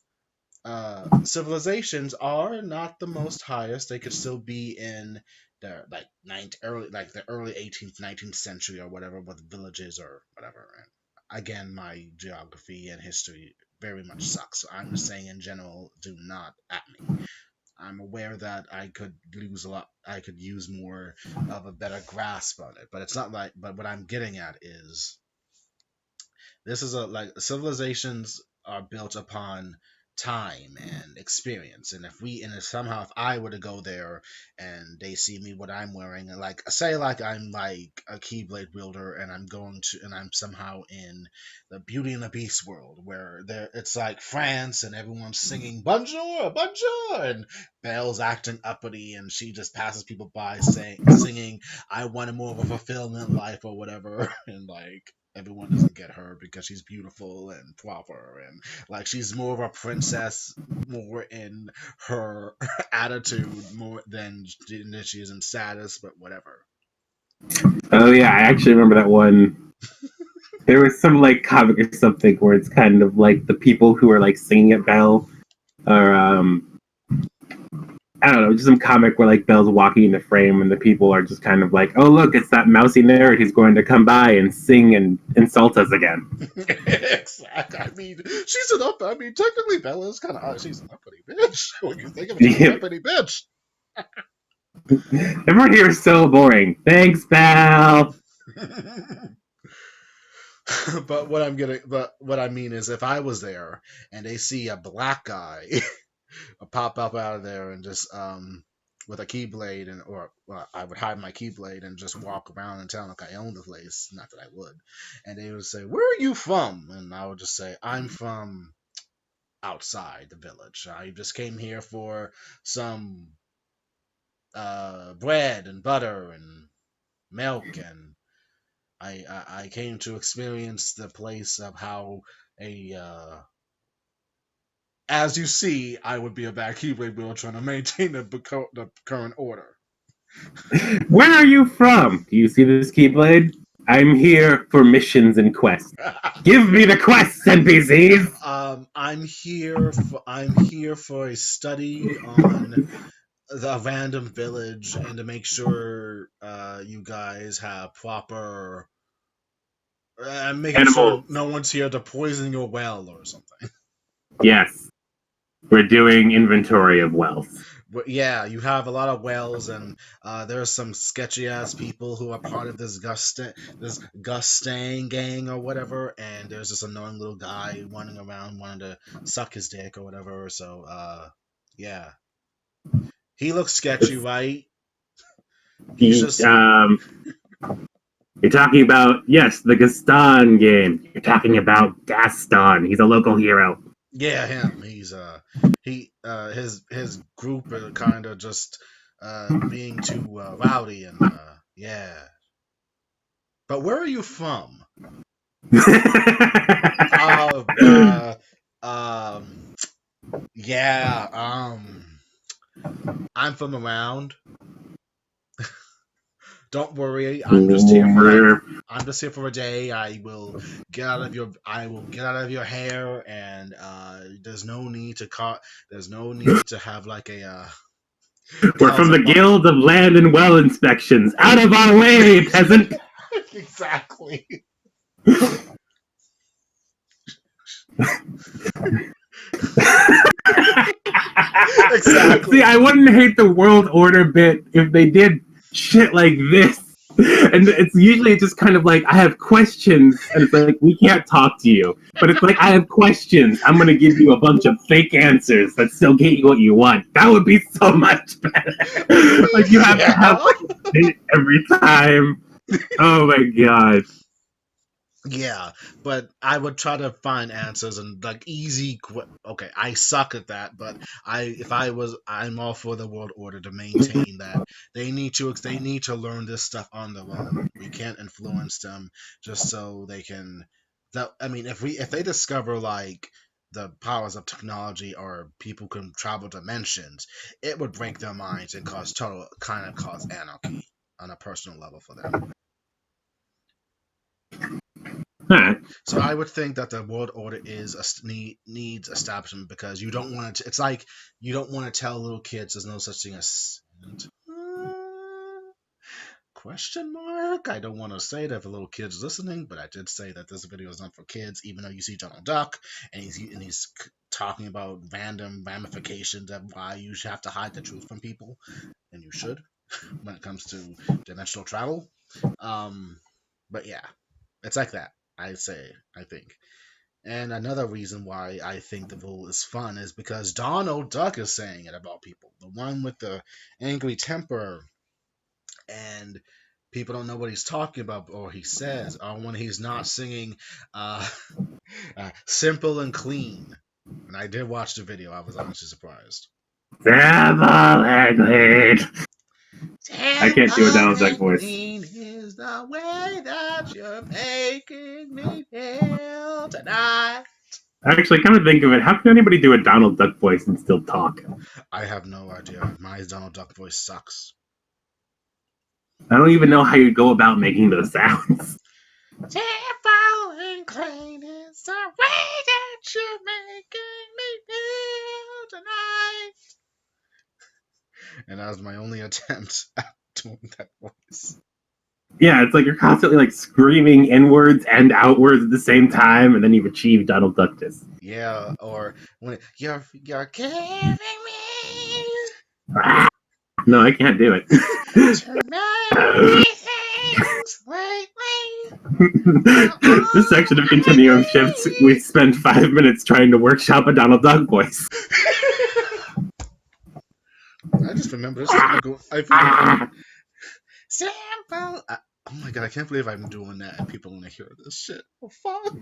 civilizations are not the most highest. They could still be in the the early 18th, 19th century or whatever, with villages or whatever. And again, my geography and history very much sucks. So I'm just saying in general, do not at me. I'm aware that I could lose a lot. I could use more of a better grasp on it, but it's not like. But what I'm getting at is this is a like civilizations are built upon time and experience, and if somehow if I were to go there and they see me what I'm wearing, and like say like I'm like a keyblade wielder and I'm somehow in the Beauty and the Beast world where there it's like France and everyone's singing bonjour bonjour and Belle's acting uppity and she just passes people by saying singing I wanted more of a fulfillment life or whatever and like everyone doesn't get her because she's beautiful and proper and like she's more of a princess more in her attitude more than she is in status, but whatever. Oh yeah, I actually remember that one. There was some like comic or something where it's kind of like the people who are like singing at Belle are I don't know, just some comic where like Belle's walking in the frame and the people are just kind of like, oh look, it's that mousy nerd. He's going to come by and sing and insult us again. Exactly. I mean, she's an up. I mean, technically, Bella's kind of she's an uppity bitch. When you think of it, she's an uppity bitch. Everyone here is so boring. Thanks, Belle. But what I mean is, if I was there and they see a black guy pop up out of there and just with a keyblade and or well, I would hide my keyblade and just walk around and tell them like I own the place. Not that I would, and they would say, "Where are you from?" And I would just say, "I'm from outside the village. I just came here for some bread and butter and milk and." I came to experience the place of how a as you see, I would be a bad keyblade wielder trying to maintain the current order. Where are you from? Do you see this Keyblade? I'm here for missions and quests. Give me the quests, NPCs! I'm here for a study on the random village and to make sure you guys have proper. I'm making sure Animals. no one's here to poison your well or something. Yes. We're doing inventory of wealth. But yeah, you have a lot of wells, and there's some sketchy ass people who are part of this Gustang gang or whatever. And there's this annoying little guy running around wanting to suck his dick or whatever. So yeah, he looks sketchy, right? He's The, just you're talking about, yes, the Gaston game. You're talking about Gaston. He's a local hero. yeah, him. His group are kind of just being too rowdy and yeah. But where are you from? Uh, uh, um, yeah, I'm from around. Don't worry, I'm just here for a day. I will get out of your hair, and there's no need to have like a We're from the Guild of Land and Well Inspections. Out of our way, peasant! Exactly. Exactly. See, I wouldn't hate the world order bit if they did shit like this. And it's usually just kind of like, I have questions, and it's like, we can't talk to you. But it's like, I have questions. I'm going to give you a bunch of fake answers that still get you what you want. That would be so much better. Like, you have to have like a bit every time. Oh my god. Yeah, but I would try to find answers and like okay, I suck at that, but I'm all for the world order to maintain that they need to learn this stuff on their own. We can't influence them just so they can. That I mean, if they discover like the powers of technology or people can travel dimensions, it would break their minds and cause anarchy on a personal level for them. Huh. So I would think that the world order needs establishment because you don't want to. It's like you don't want to tell little kids there's no such thing as question mark. I don't want to say that for little kids listening, but I did say that this video is not for kids. Even though you see Donald Duck and he's talking about random ramifications of why you should have to hide the truth from people, and you should when it comes to dimensional travel. But yeah, it's like that. I think. And another reason why I think the rule is fun is because Donald Duck is saying it about people. The one with the angry temper, and people don't know what he's talking about or he says, or when he's not singing uh, Simple and Clean. And I did watch the video. I was honestly surprised. Simple and clean. I can't do a Donald Duck voice. Is the way that you're making me feel tonight. Actually, come to think of it, how can anybody do a Donald Duck voice and still talk? I have no idea. My Donald Duck voice sucks. I don't even know how you go about making those sounds. Simple and clean is the way that you're making me feel tonight. And that was my only attempt at doing that voice. Yeah, it's like you're constantly like screaming inwards and outwards at the same time, and then you've achieved Donald Duckness. Yeah, or when you're giving me. No, I can't do it. This section of Continuum Shifts, we spent 5 minutes trying to workshop a Donald Duck voice. I just remember this. I Simple. Oh my god, I can't believe I'm doing that and people want to hear this shit. Oh fuck.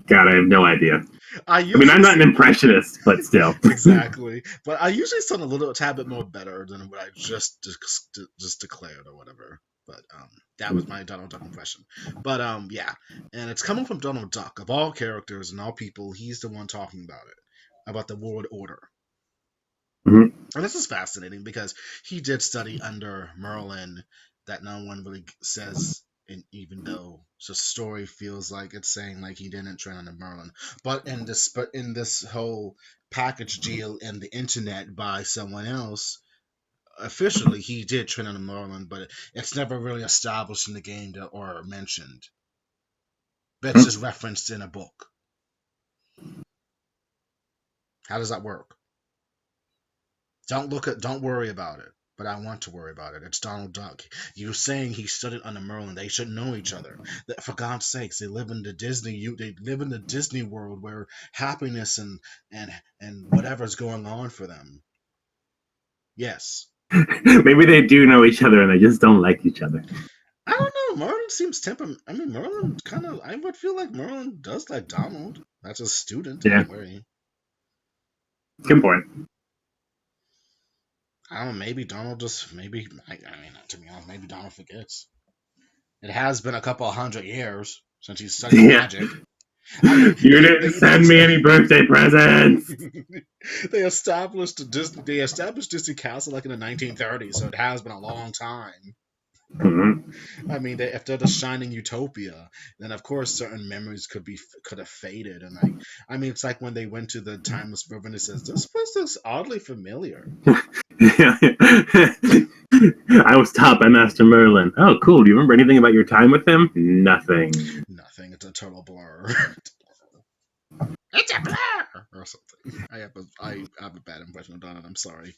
God, I have no idea. I mean, I'm not an impressionist, but still. Exactly. But I usually sound a tad bit more better than what I just declared or whatever. But that was my Donald Duck impression. But yeah, and it's coming from Donald Duck. Of all characters and all people, he's the one talking about it, about the world order. Mm-hmm. And this is fascinating because he did study under Merlin that no one really says, and even though the story feels like it's saying like he didn't train under Merlin. But in this whole package deal and the internet by someone else, officially he did train under Merlin, but it's never really established in the game or mentioned. But it's just referenced in a book. How does that work? Don't worry about it. But I want to worry about it. It's Donald Duck. You're saying he studied under Merlin. They should know each other. For God's sakes, they live in the Disney world where happiness and whatever's going on for them. Yes. Maybe they do know each other and they just don't like each other. I don't know. Merlin seems temperamental. I mean, Merlin kind of. I would feel like Merlin does like Donald. That's a student. Yeah. Anyway. Good point. I don't know, maybe Donald just, maybe, I mean, to be honest, maybe Donald forgets. It has been a couple of 100 years since he's studied magic. You didn't send me any birthday presents! They established Disney Castle like in the 1930s, so it has been a long time. Mm-hmm. I mean, if they're the shining utopia, then of course certain memories could have faded, and like, I mean, it's like when they went to the Timeless River and it says this place looks oddly familiar. I was taught by Master Merlin. Oh, cool. Do you remember anything about your time with him? Nothing. Nothing. It's a total blur. It's a blur or something. I have a bad impression of Donald. I'm sorry.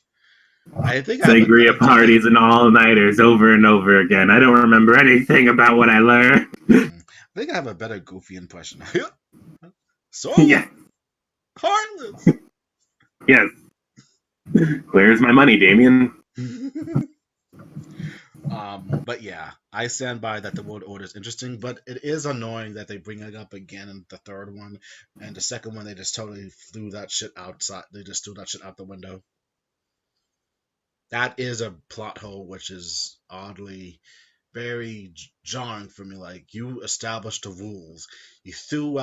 I think sangria parties and all-nighters over and over again. I don't remember anything about what I learned. I think I have a better Goofy impression. So yeah. Heartless. Yes. Where's my money, Damien? But yeah, I stand by that the world order is interesting, but it is annoying that they bring it up again in the third one, and the second one they just totally threw that shit outside. They just threw that shit out the window. That is a plot hole, which is oddly very jarring for me. Like, you established the rules, you threw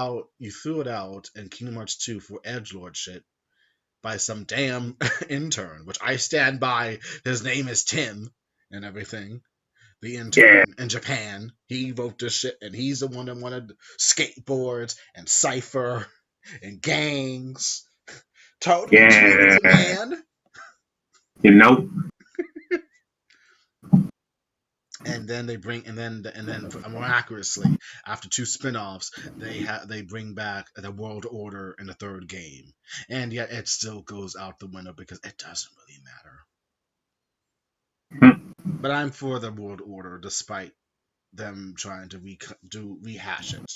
it out in Kingdom Hearts 2 for edgelord shit by some damn intern, which I stand by. His name is Tim and everything. the Yeah, intern in Japan. He wrote this shit, and he's the one that wanted skateboards and cipher and gangs. Totally yeah. genius, man. You know, And then they bring, and then miraculously, after two spin-offs, they bring back the World Order in the third game, and yet it still goes out the window because it doesn't really matter. But I'm for the World Order, despite them trying to rehash it.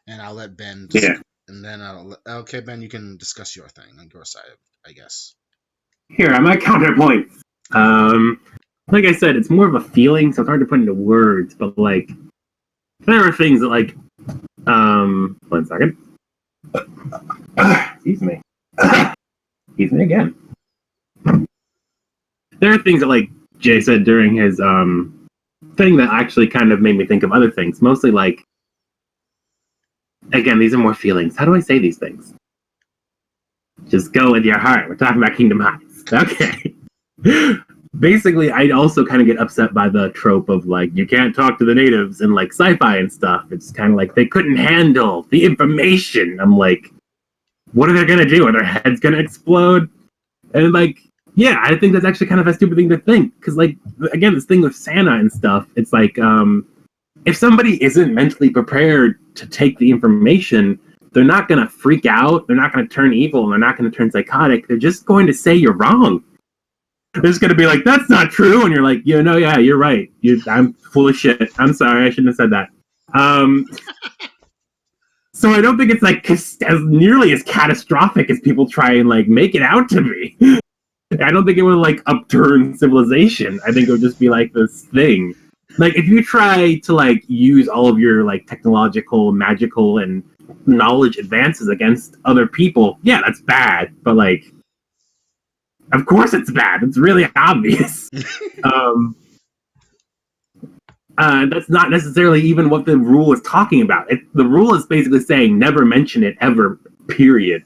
And I'll let Ben yeah. and then okay, Ben, you can discuss your thing on your side, I guess. Here, I might counterpoint. Um, like I said, it's more of a feeling, so it's hard to put into words. But like, there are things that like, 1 second. Excuse me. Excuse me again. There are things that like Jay said during his thing that actually kind of made me think of other things. Mostly like, again, these are more feelings. How do I say these things? Just go with your heart. We're talking about Kingdom Hearts. Okay. Basically, I also kind of get upset by the trope of like, you can't talk to the natives and like sci-fi and stuff. It's kind of like they couldn't handle the information. I'm like, what are they going to do? Are their heads going to explode? And like, yeah, I think that's actually kind of a stupid thing to think. Because like, again, this thing with Santa and stuff, it's like, if somebody isn't mentally prepared to take the information, they're not going to freak out. They're not going to turn evil. And they're not going to turn psychotic. They're just going to say you're wrong. They're just going to be like, that's not true. And you're like, yeah, you're right. I'm full of shit. I'm sorry. I shouldn't have said that. So I don't think it's like as nearly as catastrophic as people try and like make it out to be. I don't think it would like upturn civilization. I think it would just be like this thing. Like if you try to like use all of your like technological, magical, and knowledge advances against other people, yeah, that's bad. But like, of course it's bad. It's really obvious. That's not necessarily even what the rule is talking about. The rule is basically saying never mention it ever, period.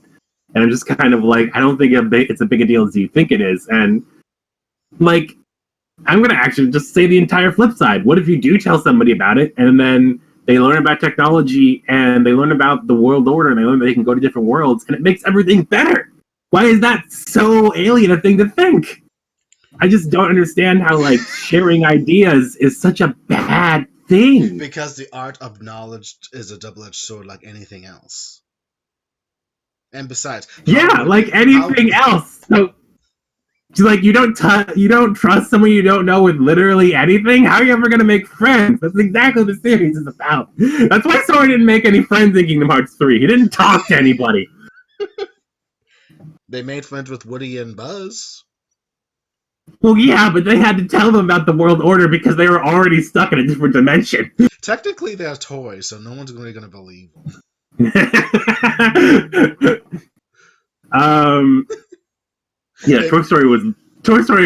And I'm just kind of like, I don't think it's a big a deal as you think it is. And like, I'm going to actually just say the entire flip side. What if you do tell somebody about it and then they learn about technology and they learn about the world order and they learn that they can go to different worlds and it makes everything better? Why is that so alien a thing to think? I just don't understand how like sharing ideas is such a bad thing. Because the art of knowledge is a double-edged sword like anything else. And besides, Yeah, like anything else. So, like you don't trust someone you don't know with literally anything. How are you ever gonna make friends? That's exactly what the series is about. That's why Sora didn't make any friends in Kingdom Hearts 3. He didn't talk to anybody. They made friends with Woody and Buzz. Well, yeah, but they had to tell them about the world order because they were already stuck in a different dimension. Technically, they're toys, so no one's really going to believe them. Yeah, Toy Story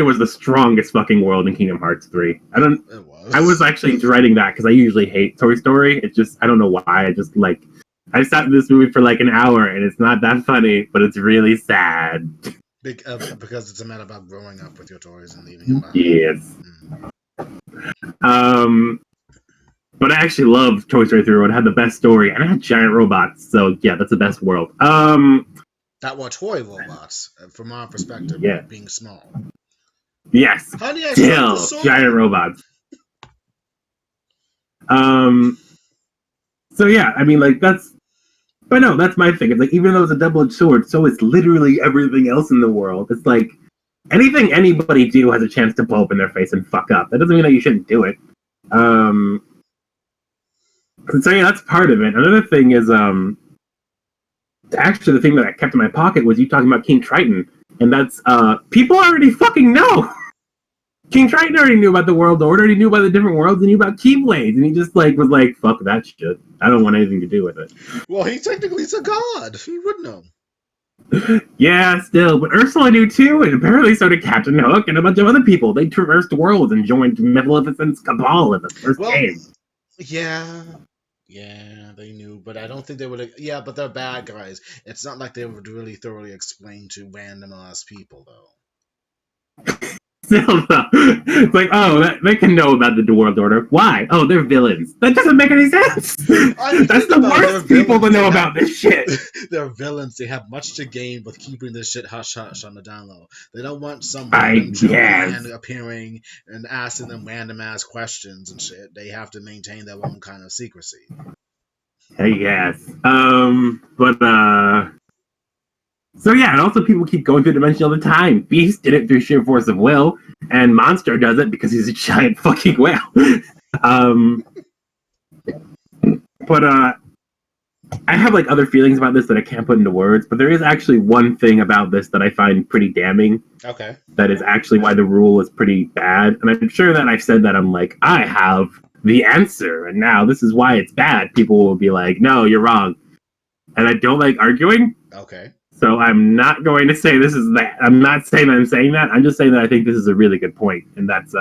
was the strongest fucking world in Kingdom Hearts 3. It was. I was actually dreading that because I usually hate Toy Story. It's just I don't know why. I sat in this movie for like an hour and it's not that funny, but it's really sad. Because it's a matter about growing up with your toys and leaving them behind. Yes. But I actually love Toy Story 3. It had the best story and it had giant robots. So yeah, that's the best world. That were toy robots, from our perspective, yeah. being small. Yes. Honey, I still giant robots. So yeah, I mean like that's my thing. It's like even though it's a double-edged sword, so it's literally everything else in the world. It's like anything anybody do has a chance to blow up in their face and fuck up. That doesn't mean that you shouldn't do it. So yeah, that's part of it. Another thing is actually the thing that I kept in my pocket was you talking about King Triton, and that's people already fucking know. King Triton already knew about the world order, he knew about the different worlds, and knew about Keyblades, and he just like was like, fuck that shit. I don't want anything to do with it. Well, he technically is a god. He would know. Yeah, still, but Ursula knew too, and apparently so did Captain Hook and a bunch of other people. They traversed worlds and joined Maleficent's cabal in the first game. Yeah, they knew, but I don't think they would. Yeah, but they're bad guys. It's not like they would really thoroughly explain to random ass people, though. Still though, it's like, oh, they can know about the New World Order. Why? Oh, they're villains. That doesn't make any sense. That's the worst people to know about this shit. They're villains. They have much to gain with keeping this shit hush hush on the down low. They don't want some I random Joe guess. man appearing and asking them random ass questions and shit. They have to maintain their own kind of secrecy. I guess. So yeah, and also people keep going through dimension all the time. Beast did it through sheer force of will, and Monster does it because he's a giant fucking whale. But I have like other feelings about this that I can't put into words, but there is actually one thing about this that I find pretty damning. Okay. That is actually why the rule is pretty bad. And I'm sure that I've said that I'm like, I have the answer, and now this is why it's bad. People will be like, no, you're wrong. And I don't like arguing. Okay. So I'm not going to say this is that. I'm not saying that I'm saying that. I'm just saying that I think this is a really good point. And that's,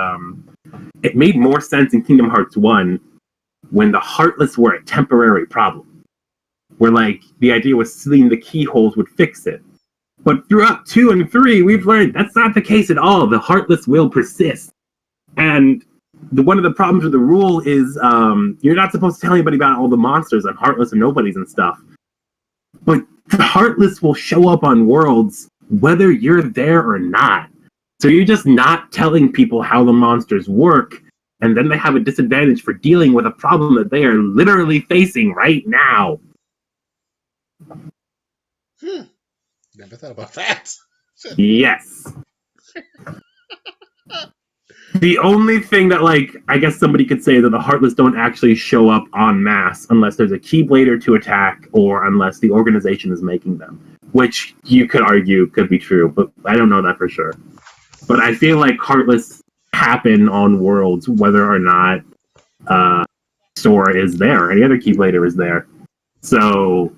it made more sense in Kingdom Hearts 1 when the Heartless were a temporary problem. Where, like, the idea was sealing the keyholes would fix it. But throughout 2 and 3, we've learned that's not the case at all. The Heartless will persist. And one of the problems with the rule is you're not supposed to tell anybody about all the monsters and Heartless and Nobodies and stuff. But the Heartless will show up on worlds whether you're there or not. So you're just not telling people how the monsters work, and then they have a disadvantage for dealing with a problem that they are literally facing right now. Never thought about that. Yes. The only thing that, like, I guess somebody could say that the Heartless don't actually show up en masse unless there's a Keyblader to attack or unless the organization is making them, which you could argue could be true, but I don't know that for sure. But I feel like Heartless happen on worlds whether or not Sora is there or any other Keyblader is there. So,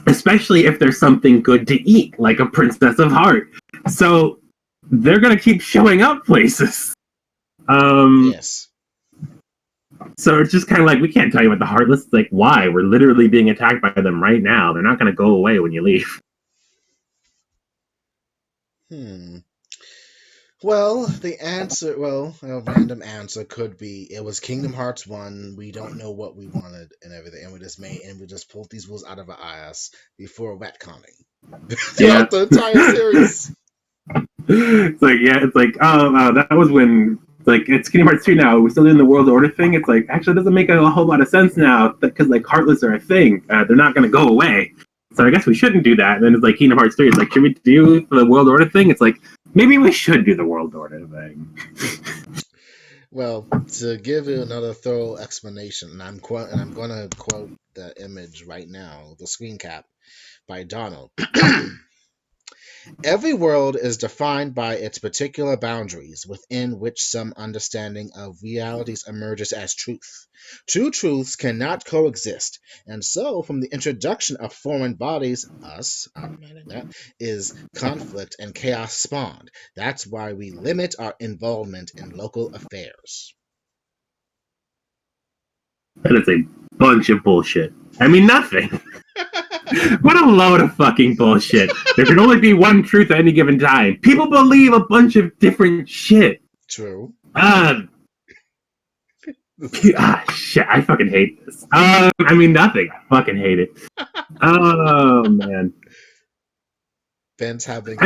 especially if there's something good to eat, like a Princess of Heart. So, they're going to keep showing up places. Yes. So it's just kind of like, we can't tell you about the Heartless. It's like, why? We're literally being attacked by them right now. They're not going to go away when you leave. Well, a random answer could be it was Kingdom Hearts 1. We don't know what we wanted and everything, and we just pulled these rules out of our ass before retconning. Throughout the entire series. It's like, oh, that was when, like, it's Kingdom Hearts 2 now. We're still doing the World Order thing. It's like, actually, it doesn't make a whole lot of sense now because, like, Heartless are a thing. They're not going to go away. So I guess we shouldn't do that. And then it's like Kingdom Hearts 3. It's like, should we do the World Order thing? It's like, maybe we should do the World Order thing. Well, to give you another thorough explanation, and I'm going to quote the image right now, the screen cap by Donald. Every world is defined by its particular boundaries, within which some understanding of realities emerges as truth. Two truths cannot coexist, and so from the introduction of foreign bodies, us, automating that, is conflict and chaos spawned. That's why we limit our involvement in local affairs. That is a bunch of bullshit. I mean, nothing. What a load of fucking bullshit. There can only be one truth at any given time. People believe a bunch of different shit. True. Shit, I fucking hate this. I mean, nothing. I fucking hate it. Oh, man. Ben's having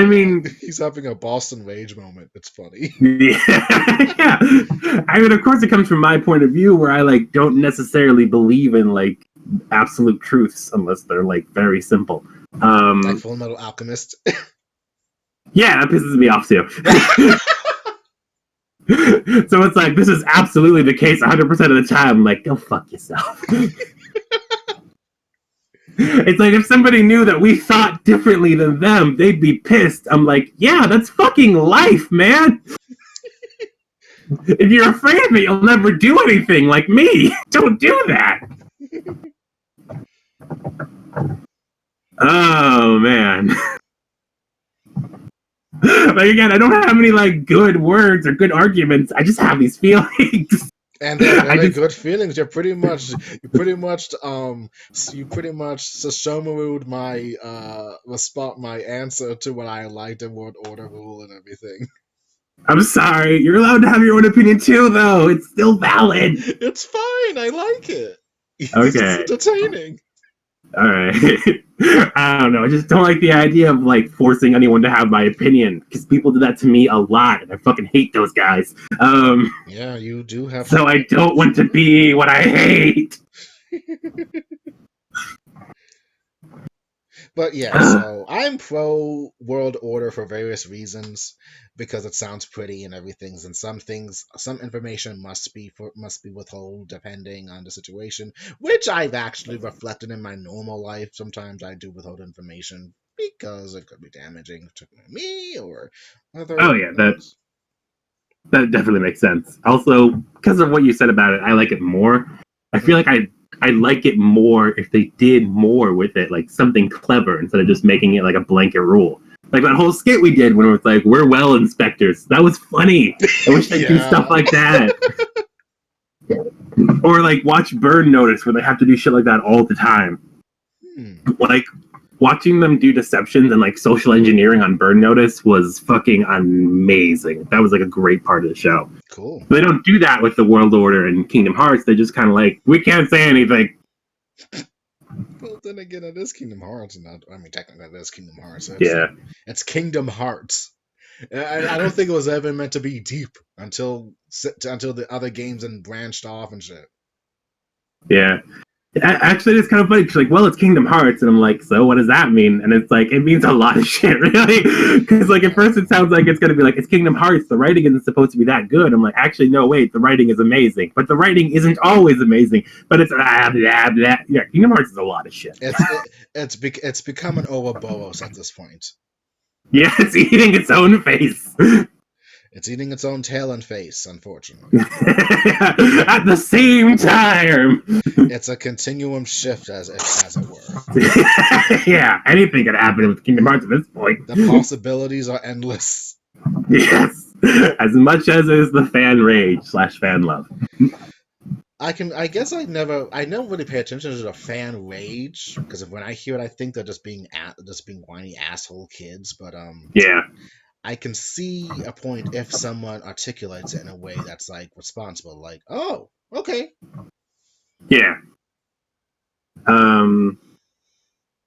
he's having a Boston Rage moment. It's funny. Yeah. I mean, of course it comes from my point of view where I, like, don't necessarily believe in, like, absolute truths unless they're, like, very simple. Like Full Metal Alchemist. Yeah, that pisses me off too. So it's like, this is absolutely the case 100% of the time. I'm like, go fuck yourself. It's like, if somebody knew that we thought differently than them, they'd be pissed. I'm like, yeah, that's fucking life, man. If you're afraid of it, you'll never do anything like me. Don't do that. Oh, man. Like, again, I don't have any, like, good words or good arguments. I just have these feelings. And they're very good feelings. You pretty much Sashomaru'd my answer to what I liked in World Order rule and everything. I'm sorry. You're allowed to have your own opinion too, though. It's still valid. It's fine. I like it. It's Okay. entertaining. All right. I don't know. I just don't like the idea of like forcing anyone to have my opinion because people do that to me a lot, and I fucking hate those guys. Yeah, you do have. So I don't want to be what I hate. But yeah, so I'm pro world order for various reasons because it sounds pretty and everything, and some information must be withheld depending on the situation, which I've actually reflected in my normal life. Sometimes I do withhold information because it could be damaging to me or other Oh yeah, that things. that definitely makes sense. Also, because of what you said about it, I like it more. I feel Mhm. like I like it more if they did more with it, like something clever instead of just making it like a blanket rule. Like that whole skit we did when it was like, "We're well inspectors." That was funny. I wish they'd do stuff Yeah. like that, or like watch Burn Notice where they have to do shit like that all the time. Hmm. Like watching them do deceptions and like social engineering on Burn Notice was fucking amazing. That was like a great part of the show. Cool. They don't do that with the World Order and Kingdom Hearts. They just kind of like, we can't say anything. Well, then again, it is Kingdom Hearts, and I mean, technically, it is Kingdom Hearts. Yeah. It's Kingdom Hearts. I don't think it was ever meant to be deep until the other games and branched off and shit. Yeah. Actually, it's kind of funny because, like, well, it's Kingdom Hearts, and I'm like, so what does that mean? And it's like, it means a lot of shit, really. Because, like, at first it sounds like it's going to be like, it's Kingdom Hearts, the writing isn't supposed to be that good. I'm like, actually, no, wait, the writing is amazing. But the writing isn't always amazing, but it's blah, blah, blah. Yeah, Kingdom Hearts is a lot of shit. It's become an Ouroboros at this point. Yeah, it's eating its own face. It's eating its own tail and face, unfortunately. At the same time. It's a continuum shift, as it were. Yeah, anything could happen with Kingdom Hearts at this point. The possibilities are endless. Yes, as much as is the fan rage / fan love. I guess I never really pay attention to the fan rage because when I hear it, I think they're just being whiny asshole kids. But Yeah, I can see a point if someone articulates it in a way that's like responsible, like, oh, okay. yeah.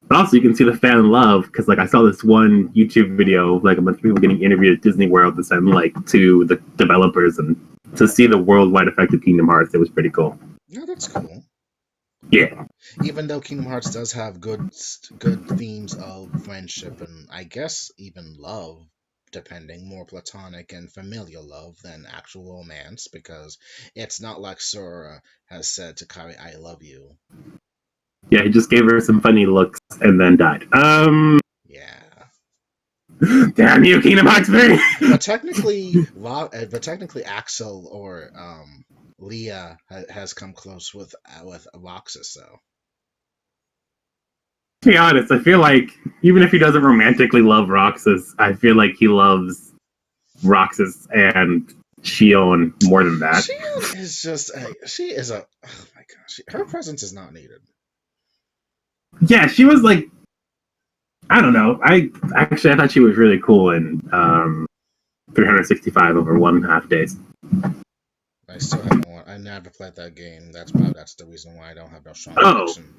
But also you can see the fan love because like I saw this one YouTube video of like a bunch of people getting interviewed at Disney World to send like to the developers and to see the worldwide effect of Kingdom Hearts. It was pretty cool. Yeah, that's cool. Yeah, Even though Kingdom Hearts does have good themes of friendship and I guess even love, depending more platonic and familial love than actual romance, because it's not like Sora has said to Kari, "I love you." yeah. He just gave her some funny looks and then died. Yeah. Damn you, Kingdom Hearts 3. But technically, Axel or Leah has come close with Roxas, though. To be honest, I feel like even if he doesn't romantically love Roxas, I feel like he loves Roxas and Shion more than that. Shion is just she is a oh my gosh, her presence is not needed. Yeah, she was like, I don't know. I thought she was really cool in 365 over 1.5 days. I still haven't. I never played that game. That's the reason why I don't have no strong Oh, connection.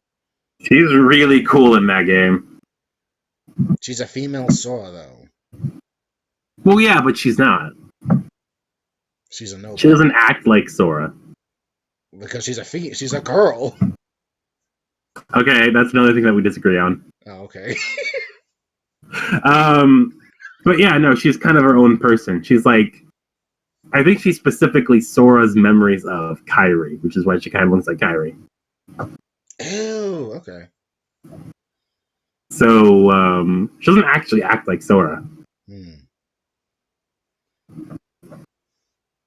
she's really cool in that game. She's a female Sora, though. Well, yeah, but she's not. She's a nobody. She doesn't act like Sora. Because she's a girl. Okay, that's another thing that we disagree on. Oh, okay. But yeah, no, she's kind of her own person. She's like, I think she's specifically Sora's memories of Kairi, which is why she kind of looks like Kairi. Ew. Okay. So she doesn't actually act like Sora. Hmm.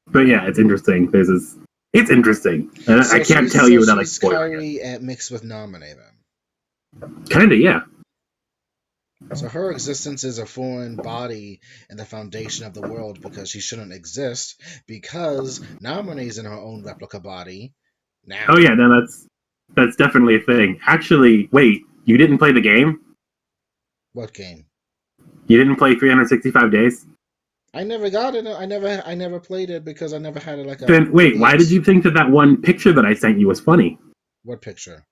But yeah, it's interesting. It's interesting, and So I can't tell you without like she's spoiling Kairi mixed with Naminé, then. it. Kinda, yeah. So her existence is a foreign body and the foundation of the world because she shouldn't exist because Naminé's in her own replica body now. Oh yeah, no, that's definitely a thing. Actually, wait, you didn't play the game? What game? You didn't play 365 Days? I never got it. I never played it because I never had it like a Then wait, why did DS. you think that that one picture that I sent you was funny? What picture?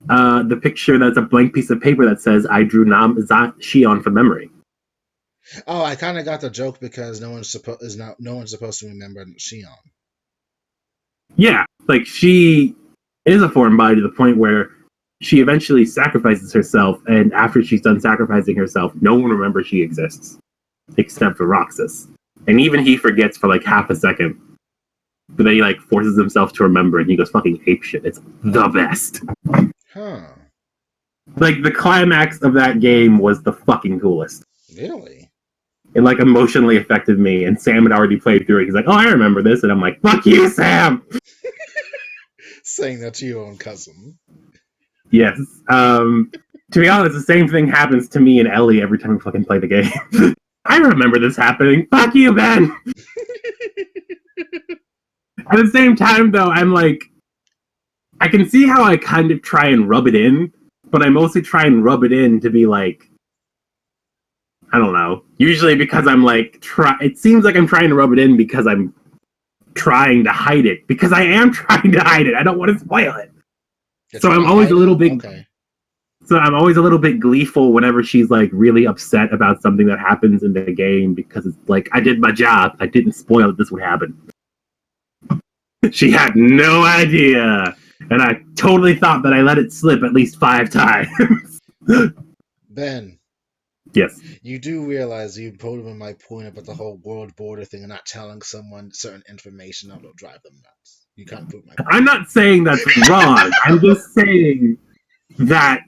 The picture that's a blank piece of paper that says I drew Nam Shion from memory. Oh, I kind of got the joke because no one's supposed to remember Shion. Yeah, like she is a foreign body to the point where she eventually sacrifices herself, and after she's done sacrificing herself, no one remembers she exists except for Roxas, and even he forgets for like half a second. But then he like forces himself to remember, and he goes fucking apeshit. It's the best. Huh? Like the climax of that game was the fucking coolest. Really? It like emotionally affected me, and Sam had already played through it. He's like, "Oh, I remember this," and I'm like, "Fuck you, Sam." Saying that to your own cousin. Yes. To be honest, the same thing happens to me and Ellie every time we fucking play the game. I remember this happening. Fuck you, Ben. At the same time, though, I'm like, I can see how I kind of try and rub it in, but I mostly try and rub it in to be like, I don't know. Usually because I'm like, it seems like I'm trying to rub it in because I'm trying to hide it. Because I am trying to hide it. I don't want to spoil it. So I'm always a little bit. Okay. So I'm always a little bit gleeful whenever she's like really upset about something that happens in the game because it's like I did my job. I didn't spoil that this would happen. She had no idea, and I totally thought that I let it slip at least 5 times. Ben. Yes. You do realize you proven my point about the whole world border thing and not telling someone certain information that will drive them nuts. You can't prove my point. I'm not saying that's wrong. I'm just saying that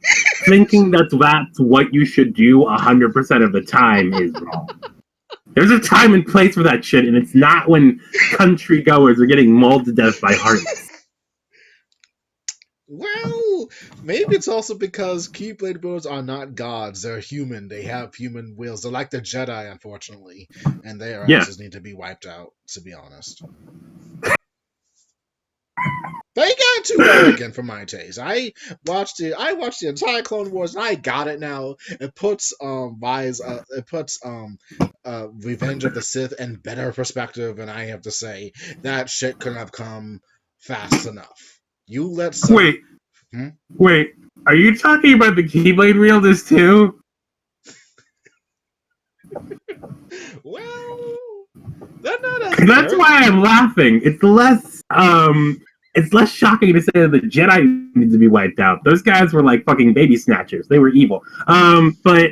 thinking that's what you should do 100% of the time is wrong. There's a time and place for that shit, and it's not when country goers are getting mauled to death by Harkness. Well, maybe it's also because Keyblade builders are not gods. They're human. They have human wills. They're like the Jedi, unfortunately, and their asses need to be wiped out, to be honest. They got too arrogant for my taste. I watched the entire Clone Wars and I got it now. It puts Revenge of the Sith in better perspective, and I have to say that shit couldn't have come fast enough. You let some Wait, are you talking about the Keyblade wielders too? Well, they're not that's why I'm laughing. It's less shocking to say that the Jedi need to be wiped out. Those guys were like fucking baby snatchers. They were evil. But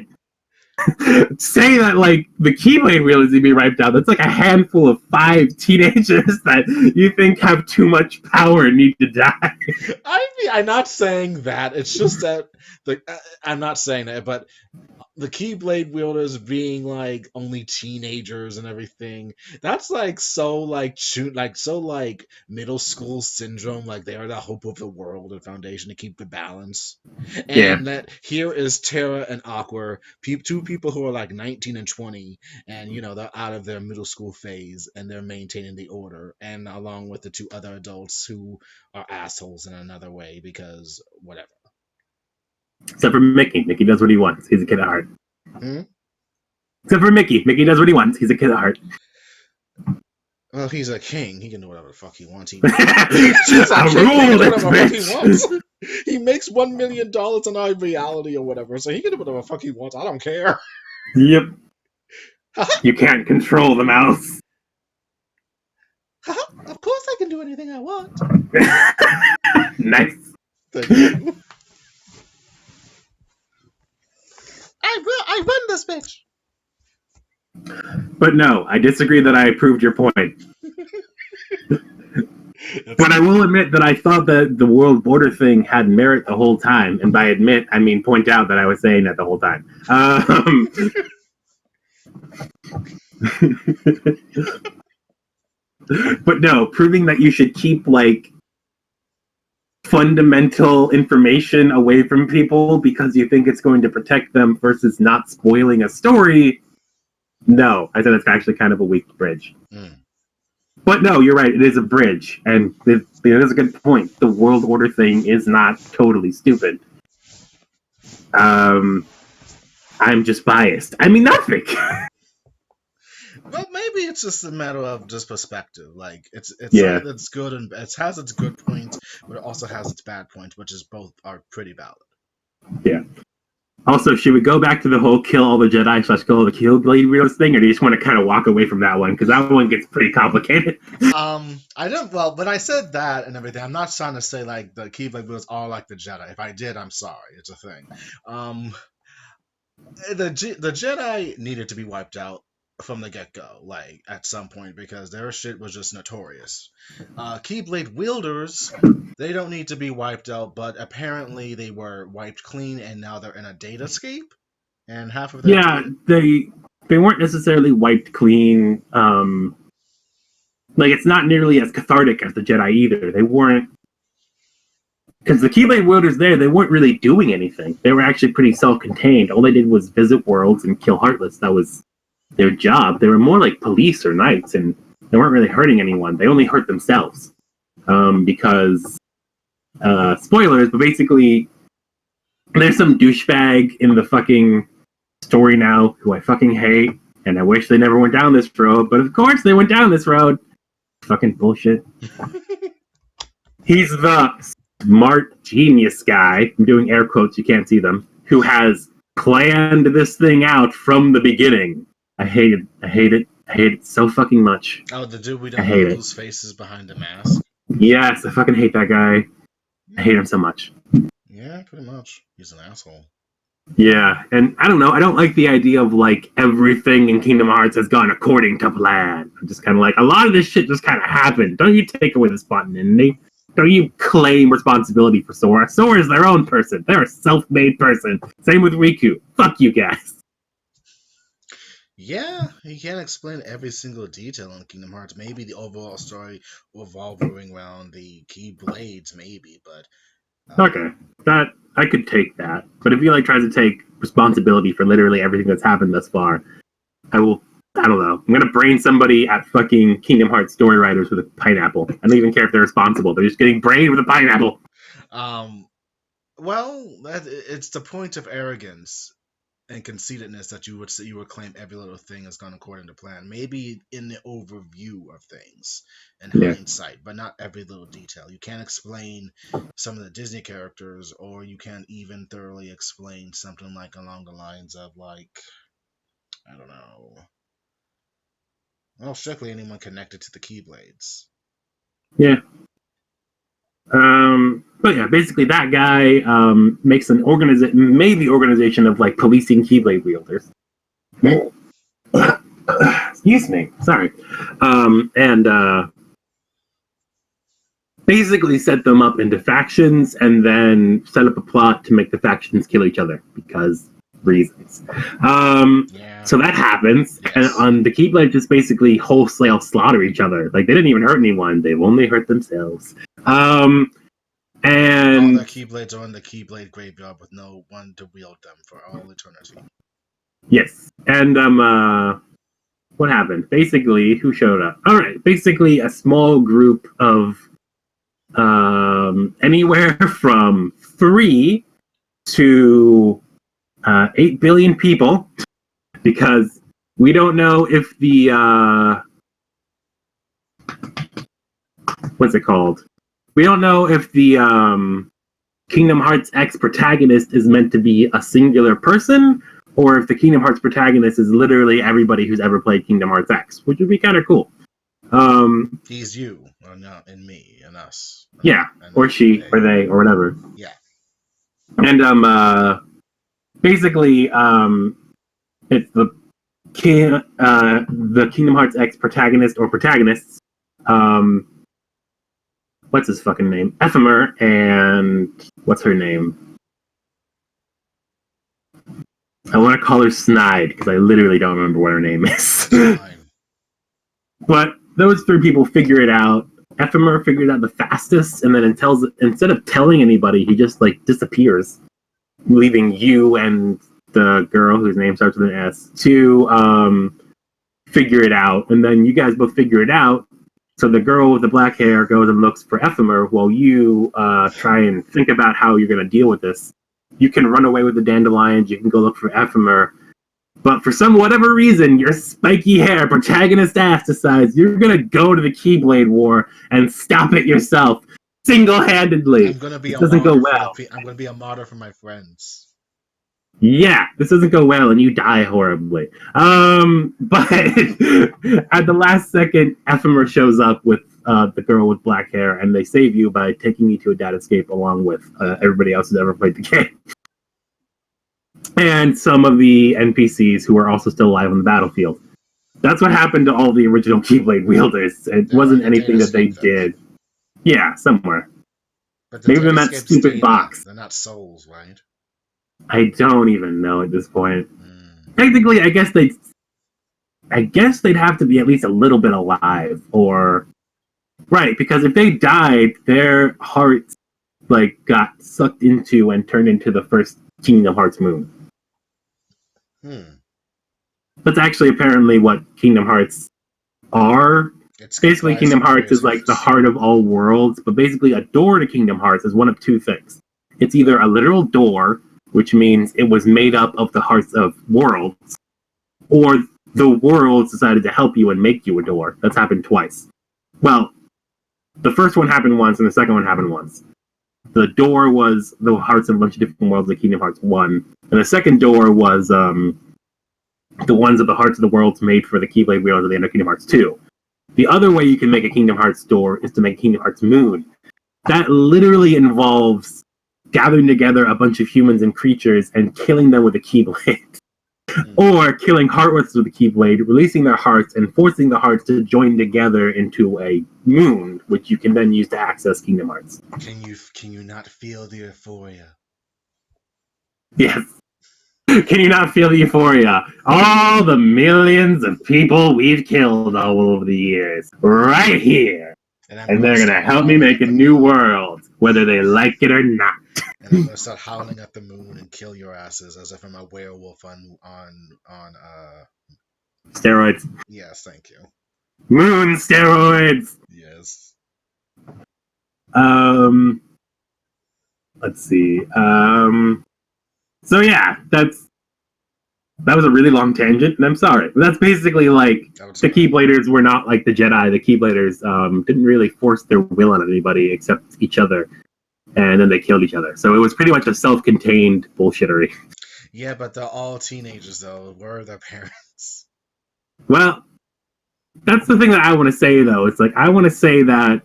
say that like the Keyblade wielders need to be wiped out. That's like a handful of 5 teenagers that you think have too much power and need to die. I'm not saying that. It's just that I'm not saying that, but the Keyblade wielders being like only teenagers and everything, that's like so like middle school syndrome. Like they are the hope of the world and foundation to keep the balance. And that here is Terra and Aqua, 2 people who are like 19 and 20, and they're out of their middle school phase and they're maintaining the order, and along with the 2 other adults who are assholes in another way because whatever. Except for Mickey. Mickey does what he wants. He's a kid at heart. Except for Mickey. Mickey does what he wants. He's a kid at heart. Well, he's a king. He can do whatever the fuck he wants. He He makes $1 million in our reality or whatever, so he can do whatever the fuck he wants. I don't care. Yep. You can't control the mouse. Of course I can do anything I want. Nice. Thank you. I run this bitch. But no, I disagree that I proved your point. But I will admit that I thought that the world border thing had merit the whole time. And by admit, I mean point out that I was saying that the whole time. But no, proving that you should keep like fundamental information away from people because you think it's going to protect them versus not spoiling a story. No, I think it's actually kind of a weak bridge. But no, you're right. It is a bridge, and it is a good point. The world order thing is not totally stupid. I'm just biased. I mean, nothing. Well, maybe it's just a matter of just perspective. Like it's Yeah, something that's good and it has its good points, but it also has its bad points, which is both are pretty valid. yeah. Also, should we go back to the whole kill all the Jedi / kill all the Keyblade Wheels thing, or do you just want to kind of walk away from that one? Because that one gets pretty complicated. I don't. Well, when I said that and everything, I'm not trying to say like the Keyblade wheels are like the Jedi. If I did, I'm sorry. It's a thing. Um, the Jedi needed to be wiped out from the get go, like at some point, because their shit was just notorious. Keyblade wielders, they don't need to be wiped out, but apparently they were wiped clean, and now they're in a datascape, and half of their Yeah, they weren't necessarily wiped clean. Like it's not nearly as cathartic as the Jedi either. They weren't, because the Keyblade wielders they weren't really doing anything. They were actually pretty self-contained. All they did was visit worlds and kill Heartless. That was their job. They were more like police or knights, and they weren't really hurting anyone. They only hurt themselves. Because spoilers, but basically there's some douchebag in the fucking story now who I fucking hate, and I wish they never went down this road, but of course they went down this road. Fucking bullshit. He's the smart genius guy, I'm doing air quotes, you can't see them, who has planned this thing out from the beginning. I hate it. I hate it so fucking much. Oh, the dude we don't know whose face is behind the mask. Yes, I fucking hate that guy. I hate him so much. Yeah, pretty much. He's an asshole. Yeah, and I don't know. I don't like the idea of like everything in Kingdom Hearts has gone according to plan. I'm just kind of like, a lot of this shit just kind of happened. Don't you take away the spontaneity? Don't you claim responsibility for Sora? Sora is their own person. They're a self-made person. Same with Riku. Fuck you guys. Yeah, you can't explain every single detail in Kingdom Hearts. Maybe the overall story revolving around the Keyblades, maybe, but Okay, that I could take that. But if he like tries to take responsibility for literally everything that's happened thus far, I will. I don't know. I'm gonna brain somebody at fucking Kingdom Hearts story writers with a pineapple. I don't even care if they're responsible. They're just getting brained with a pineapple. Well, it's the point of arrogance and conceitedness that you would claim every little thing has gone according to plan. Maybe in the overview of things and hindsight, but not every little detail. You can't explain some of the Disney characters, or you can't even thoroughly explain something like along the lines of like, I don't know. Well, strictly anyone connected to the Keyblades. Yeah. But yeah, basically that guy makes made the organization of like policing Keyblade wielders. Excuse me, sorry. And basically set them up into factions and then set up a plot to make the factions kill each other because reasons. So that happens, yes. And the Keyblade just basically wholesale slaughter each other. Like they didn't even hurt anyone; they've only hurt themselves. And all the Keyblades are in the Keyblade graveyard with no one to wield them for all eternity. Yes, and what happened? Basically, who showed up? All right, basically a small group of anywhere from 3 to 8 billion people, because we don't know if the what's it called? We don't know if the Kingdom Hearts X protagonist is meant to be a singular person, or if the Kingdom Hearts protagonist is literally everybody who's ever played Kingdom Hearts X, which would be kind of cool. He's you, or not, and me, and us. Yeah, and or she, or they, or whatever. Yeah. And basically, it's the Kingdom Hearts X protagonist or protagonists. What's his fucking name? Ephemer, and what's her name? I want to call her Snide because I literally don't remember what her name is. But those 3 people figure it out. Ephemer figured out the fastest, and then instead of telling anybody, he just like disappears, leaving you and the girl whose name starts with an S to figure it out. And then you guys both figure it out. So the girl with the black hair goes and looks for Ephemer while you try and think about how you're going to deal with this. You can run away with the dandelions. You can go look for Ephemer. But for whatever reason, your spiky hair protagonist ass decides you're gonna go to the Keyblade War and stop it yourself, single-handedly. I'm gonna be This a doesn't go martyr for well. I'm gonna be a martyr for my friends. Yeah, this doesn't go well, and you die horribly. But at the last second, Ephemer shows up with the girl with black hair, and they save you by taking you to a data escape along with everybody else who's ever played the game. And some of the NPCs who are also still alive on the battlefield. That's what happened to all the original Keyblade wielders. It wasn't anything that they did. Yeah, somewhere. But maybe in that stupid box. They're not souls, right? I don't even know at this point. Technically, I guess they'd have to be at least a little bit alive, or right, because if they died, their hearts got sucked into and turned into the first Kingdom Hearts moon. That's actually apparently what Kingdom Hearts are. It's basically Kingdom Hearts is like the heart of all worlds, but basically a door to Kingdom Hearts is one of two things. It's either a literal door, which means it was made up of the hearts of worlds, or the worlds decided to help you and make you a door. That's happened twice. Well, the first one happened once, and the second one happened once. The door was the hearts of a bunch of different worlds of Kingdom Hearts 1, and the second door was the ones of the hearts of the worlds made for the Keyblade wielders at the end of Kingdom Hearts 2. The other way you can make a Kingdom Hearts door is to make Kingdom Hearts Moon. That literally involves gathering together a bunch of humans and creatures and killing them with a Keyblade. Or killing Heartless with a Keyblade, releasing their hearts, and forcing the hearts to join together into a moon, which you can then use to access Kingdom Hearts. Can you not feel the euphoria? Yes. Can you not feel the euphoria? All the millions of people we've killed all over the years, right here. And they're going to help me make a new world, whether they like it or not. And I'm going to start howling at the moon and kill your asses as if I'm a werewolf on steroids. Yes, thank you. Moon steroids! Yes. Let's see. So yeah, that was a really long tangent, and I'm sorry. That's basically like the Keybladers were not like the Jedi. The Keybladers didn't really force their will on anybody except each other, and then they killed each other. So it was pretty much a self-contained bullshittery. Yeah, but they're all teenagers, though. Where are their parents? Well, that's the thing that I want to say, though. It's like I want to say that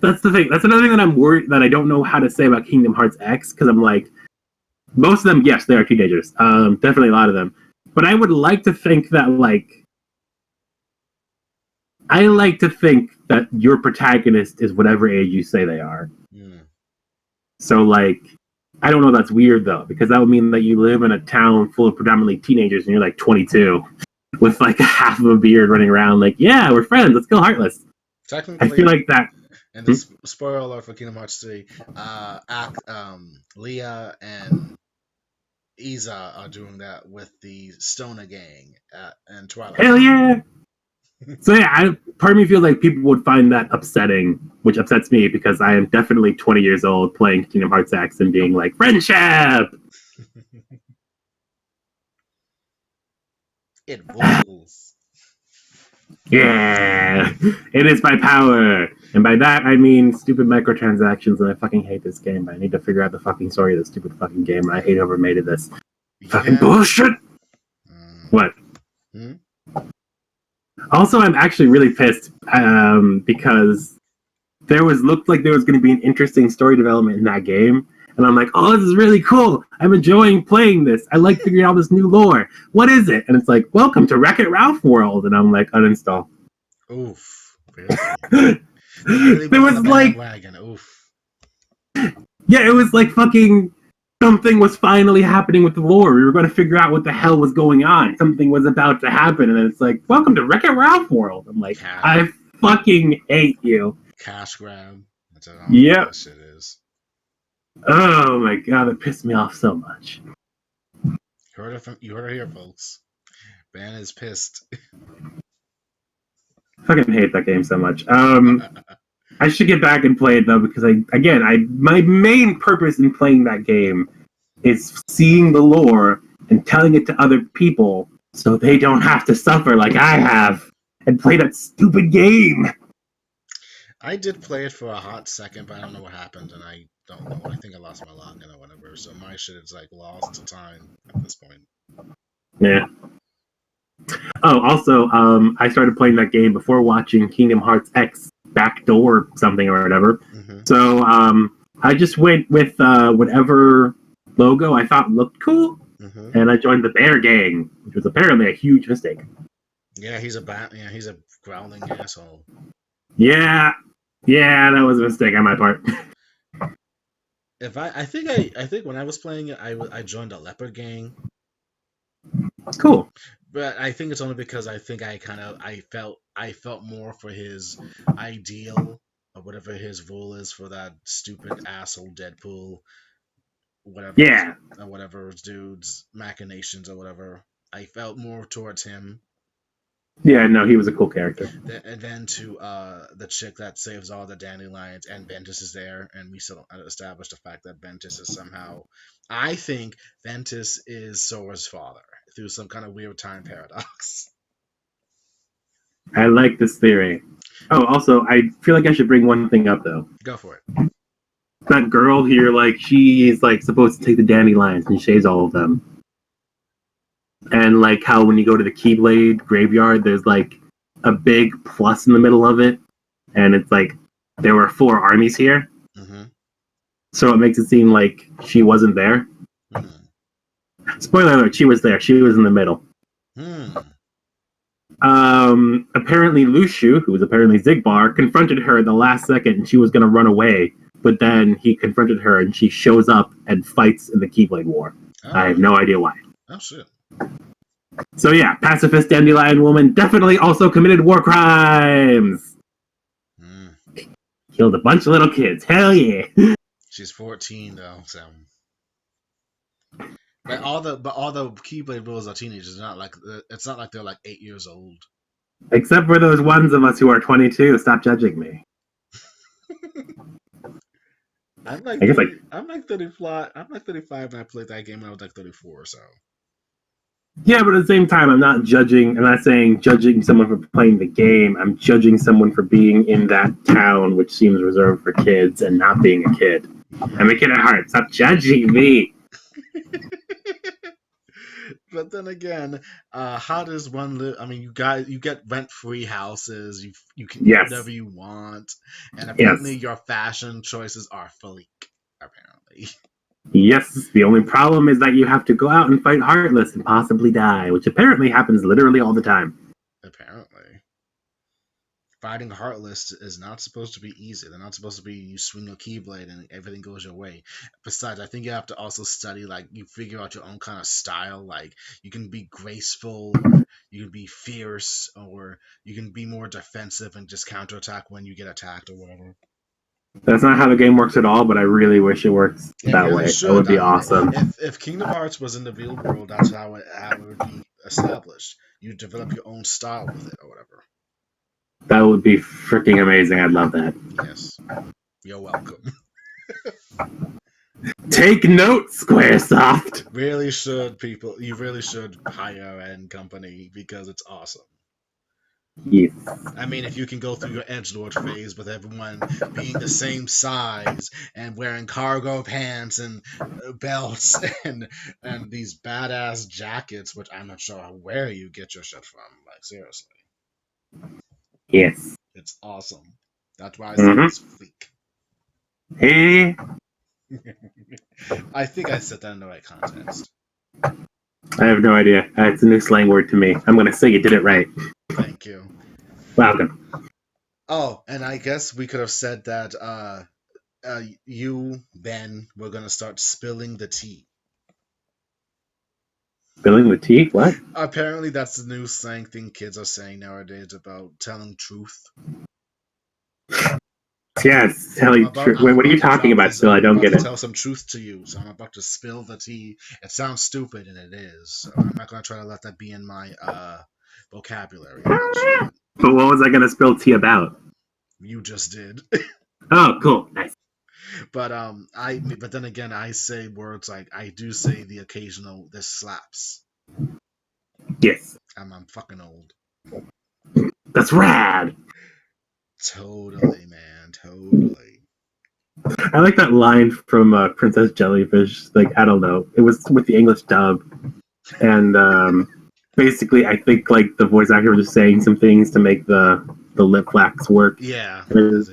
that's the thing. That's another thing that I'm worried that I don't know how to say about Kingdom Hearts X, because I'm like, most of them, yes, they are teenagers. Definitely a lot of them. But I would like to think that, I like to think that your protagonist is whatever age you say they are. So, I don't know, that's weird, though, because that would mean that you live in a town full of predominantly teenagers and you're 22 with half of a beard running around yeah, we're friends, let's kill Heartless. Technically, I feel like that. And the spoiler alert for Kingdom Hearts 3, Leah and Iza are doing that with the Stoner gang and Twilight. Hell yeah! So yeah, part of me feels like people would find that upsetting, which upsets me because I am definitely 20 years old playing Kingdom Hearts X and being like, friendship! It rules. Yeah! It is my power! And by that, I mean stupid microtransactions, and I fucking hate this game. I need to figure out the fucking story of this stupid fucking game, and I hate whoever made this. Yeah. Fucking bullshit! What? Also, I'm actually really pissed, because looked like there was going to be an interesting story development in that game, and I'm like, oh, this is really cool! I'm enjoying playing this! I like figuring out this new lore! What is it? And it's like, welcome to Wreck-It Ralph World! And I'm like, uninstall. Oof. Really? There was Oof. Yeah, it was fucking something was finally happening with the lore. We were going to figure out what the hell was going on. Something was about to happen, and it's like, welcome to Wreck-It Ralph World. I'm like, I fucking hate you. Cash grab. Yep. That shit is. Oh my god, it pissed me off so much. You heard it here, folks. Ben is pissed. Fucking hate that game so much. I should get back and play it though, because my main purpose in playing that game is seeing the lore and telling it to other people so they don't have to suffer like I have and play that stupid game. I did play it for a hot second, but I don't know what happened, and I don't know. I think I lost my login or whatever, so my shit is like lost to time at this point. Yeah. Oh, also, I started playing that game before watching Kingdom Hearts X Backdoor something or whatever. Mm-hmm. So I just went with whatever logo I thought looked cool, and I joined the Bear Gang, which was apparently a huge mistake. Yeah, he's a growling asshole. Yeah, that was a mistake on my part. I think when I was playing it, I joined a Leopard Gang. Cool. But I think it's only because I think I felt more for his ideal or whatever his role is for that stupid asshole Deadpool, whatever. Yeah. Whatever dude's machinations or whatever. I felt more towards him. Yeah, no, he was a cool character. And then to the chick that saves all the dandelions, and Ventus is there, and we still established the fact that Ventus is somehow. I think Ventus is Sora's father through some kind of weird time paradox. I like this theory. Oh, also, I feel like I should bring one thing up though. Go for it. That girl here, like, she's like supposed to take the dandelions and shaves all of them. And like how when you go to the Keyblade graveyard, there's like a big plus in the middle of it, and it's like there were 4 armies here. Mm-hmm. So it makes it seem like she wasn't there. Mm-hmm. Spoiler alert: she was there. She was in the middle. Apparently Luciu, who was apparently Xigbar, confronted her at the last second, and she was going to run away. But then he confronted her, and she shows up and fights in the Keyblade War. Oh. I have no idea why. Oh shit. So yeah, pacifist dandelion woman definitely also committed war crimes. Killed a bunch of little kids. Hell yeah. She's 14 though, so. But all the Keyblade rules are teenagers. It's not like they're like 8 years old. Except for those ones of us who are 22. Stop judging me. I'm like 35. I'm like 35 when I played that game when I was like 34. So. Yeah, but at the same time, I'm not saying judging someone for playing the game. I'm judging someone for being in that town, which seems reserved for kids, and not being a kid. I'm a kid at heart. Stop judging me. But then again, how does one live? I mean, you get rent-free houses. You can do whatever you want, and apparently your fashion choices are fleek. Apparently. Yes, the only problem is that you have to go out and fight Heartless and possibly die, which apparently happens literally all the time. Apparently. Fighting Heartless is not supposed to be easy. They're not supposed to be you swing a Keyblade and everything goes your way. Besides, I think you have to also study, like, you figure out your own kind of style. Like, you can be graceful, you can be fierce, or you can be more defensive and just counterattack when you get attacked or whatever. That's not how the game works at all, but I really wish it works that really way. That would be awesome. If Kingdom Hearts was in the real world, that's how it would be established. You develop your own style with it or whatever. That would be freaking amazing. I'd love that. Yes. You're welcome. Take note, Squaresoft. You really should hire an company because it's awesome. Yes. I mean, if you can go through your edgelord phase with everyone being the same size and wearing cargo pants and belts and these badass jackets, which I'm not sure where you get your shit from. Like, seriously. Yes. It's awesome. That's why I say it's fleek. Hey. I think I said that in the right context. I have no idea. It's a new slang word to me. I'm going to say you did it right. Thank you. Welcome. Oh, and I guess we could have said that you, Ben, were going to start spilling the tea. Spilling the tea? What? Apparently that's the new slang thing kids are saying nowadays about telling truth. Yes, telling truth. Wait, what are you talking about still? I don't get it. Tell some truth to you, so I'm about to spill the tea. It sounds stupid, and it is. So I'm not going to try to let that be in my vocabulary. But what was I going to spill tea about? You just did. Oh, cool. Nice. but then again, I say words like I do say the occasional "this slaps." Yes, I'm fucking old. that's rad. Totally, man. Totally. I like that line from Princess Jellyfish. Like, I don't know, it was with the English dub, and basically, I think like the voice actor was just saying some things to make the lip flaps work. Yeah. There's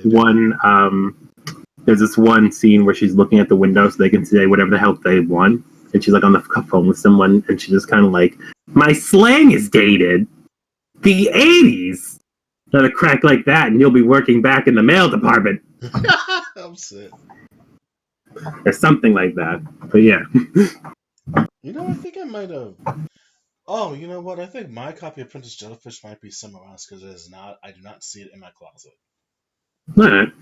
there's this one scene where she's looking at the window so they can say whatever the hell they want, and she's like on the phone with someone, and she just kind of like, my slang is dated. The 80s. Let a crack like that, and you'll be working back in the mail department. I'm sick. Or something like that. But yeah. You know, I think I might have. Oh, you know what? I think my copy of Princess Jellyfish might be somewhere else because it is not. I do not see it in my closet. Alright.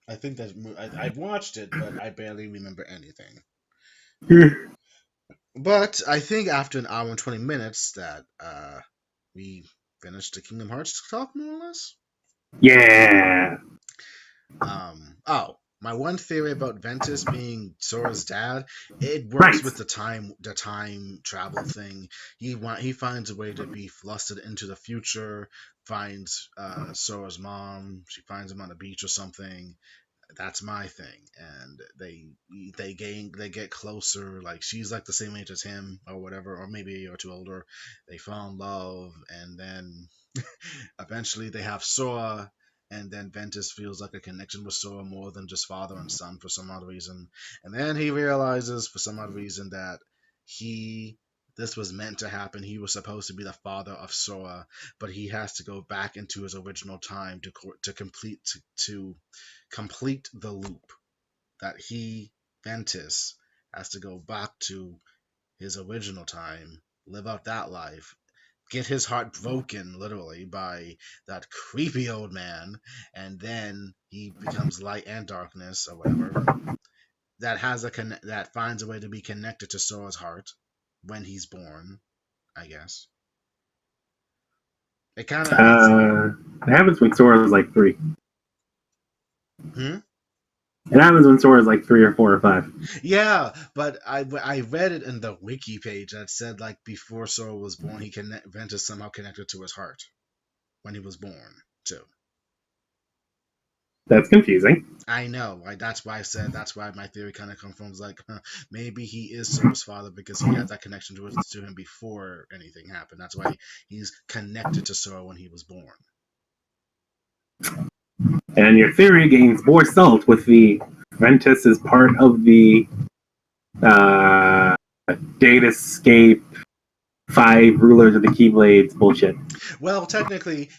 I think that I've watched it, but I barely remember anything. But I think after an hour and 20 minutes that we finished the Kingdom Hearts talk more or less. Yeah. Oh, my one theory about Ventus being Sora's dad, it works with the time travel thing. He finds a way to be flustered into the future, finds Sora's mom, she finds him on the beach or something. That's my thing, and they get closer. Like she's like the same age as him or whatever, or maybe a year or two older. They fall in love, and then eventually they have Sora, and then Ventus feels like a connection with Sora more than just father and son for some odd reason. And then he realizes for some odd reason that this was meant to happen. He was supposed to be the father of Sora, but he has to go back into his original time to complete the loop. That Ventus, has to go back to his original time, live out that life, get his heart broken literally by that creepy old man, and then he becomes light and darkness or whatever. That finds a way to be connected to Sora's heart when he's born, I guess. It kind of it happens when Sora's like 3. Hmm? It happens when Sora's like 3 or 4 or 5. Yeah, but I read it in the wiki page that said like before Sora was born, Ventus somehow connected to his heart when he was born too. That's confusing. I know. That's why I said that's why my theory kind of confirms like maybe he is Sora's father because he had that connection to him before anything happened. That's why he's connected to Sora when he was born. And your theory gains more salt with the Ventus is part of the Datascape 5 rulers of the Keyblades bullshit. Well, technically,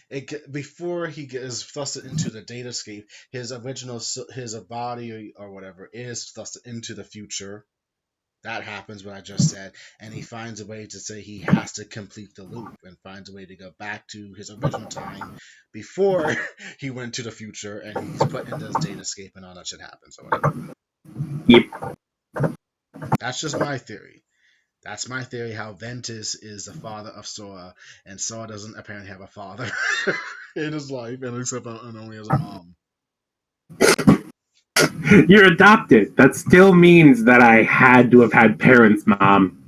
before he is thrusted into the Datascape, his body or whatever is thrusted into the future. That happens, what I just said, and he finds a way to say he has to complete the loop and finds a way to go back to his original time before he went to the future, and he's put into his Datascape and all that shit happens or whatever. Yep. That's just my theory. That's my theory, how Ventus is the father of Sora, and Sora doesn't apparently have a father in his life, and only has a mom. You're adopted. That still means that I had to have had parents, Mom.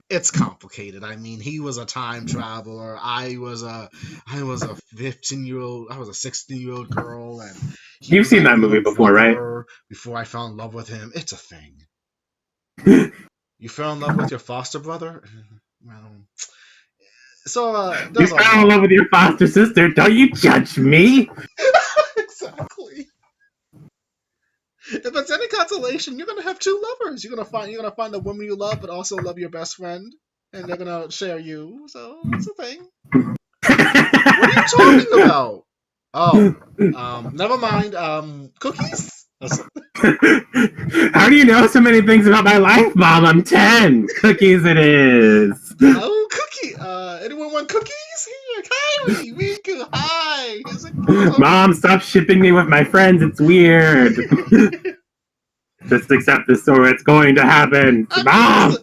It's complicated. I mean, he was a time traveler. I was a 15-year-old. I was a 16-year-old girl, and you've seen that movie before, right? Before I fell in love with him, it's a thing. You fell in love with your foster brother? Well, so you fell in love with your foster sister. Don't you judge me? Exactly. If it's any consolation, you're gonna have two lovers. You're gonna find the woman you love, but also love your best friend, and they're gonna share you. So it's a thing. What are you talking about? Oh, never mind. Cookies. How do you know so many things about my life, Mom? I'm 10. Cookies it is. Oh, cookie. Anyone want cookies? Here, Kyrie, Riku, hi. Mom, stop shipping me with my friends. It's weird. Just accept this, so it's going to happen. Mom!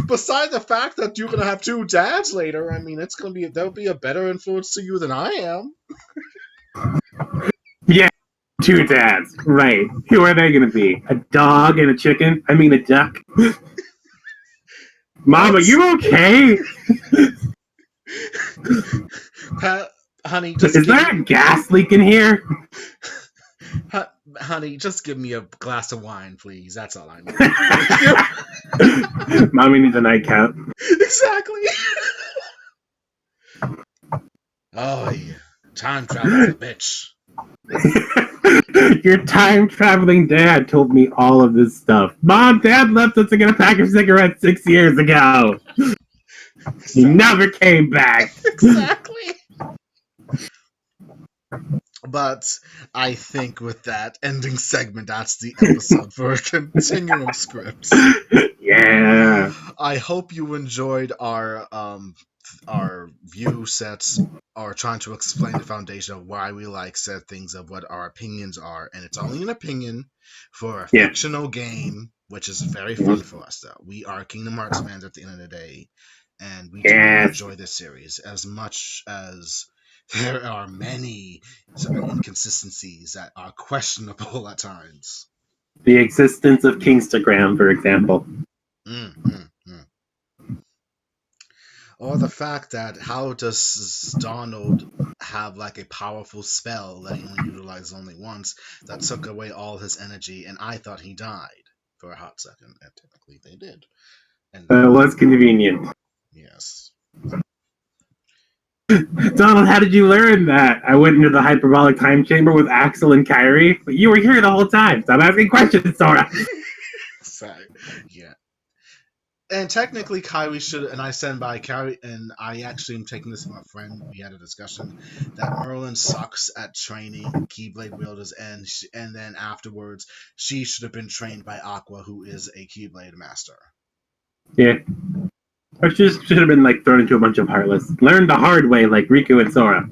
Besides the fact that you're going to have two dads later, I mean, there'll be a better influence to you than I am. Yeah, two dads. Right. Who are they going to be? A dog and a chicken? I mean, a duck? Mom, are What? you okay? Honey, just Is give there a gas leak in here? honey, just give me a glass of wine, please. That's all I need. Mommy needs a nightcap. Exactly. Oh yeah, time travel's a bitch. Your time traveling dad told me all of this stuff. Mom, Dad left us to get a pack of cigarettes 6 years ago. He never came back. Exactly. But I think with that ending segment, that's the episode for continuum scripts. Yeah. I hope you enjoyed our view sets, or trying to explain the foundation of why we like said things, of what our opinions are, and it's only an opinion for a Yeah. fictional game, which is very fun for us. Though we are Kingdom Hearts fans at the end of the day, and we do Yes. enjoy this series as much as there are many inconsistencies that are questionable at times. The existence of Kingstagram, for example. Or the fact that how does Donald have like a powerful spell that he only utilized only once that took away all his energy, and I thought he died for a hot second, and technically they did. And It was convenient. yes. Donald, how did you learn that? I went into the hyperbolic time chamber with Axel and Kyrie, but you were here the whole time. Stop asking questions, Sora. Sorry. Yeah. And technically, Kyrie should, and I stand by Kyrie, and I actually am taking this from a friend. We had a discussion that Merlin sucks at training Keyblade wielders, and then afterwards, she should have been trained by Aqua, who is a Keyblade master. Yeah. Or she should have been like thrown into a bunch of Heartless. Learned the hard way, like Riku and Sora.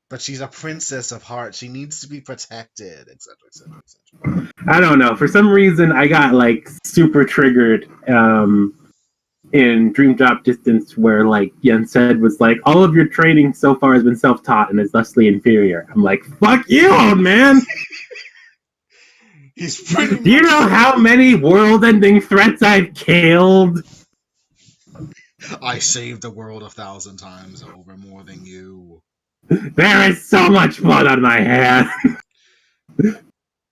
But she's a princess of heart. She needs to be protected, etc., etc., etc. I don't know. For some reason, I got like super triggered in Dream Drop Distance, where like Yen said was like, all of your training so far has been self-taught and is thusly inferior. I'm like, fuck you, old man. He's pretty. Do you know how many world-ending threats I've killed? I saved the world 1,000 times over more than you. There is so much blood on my hand.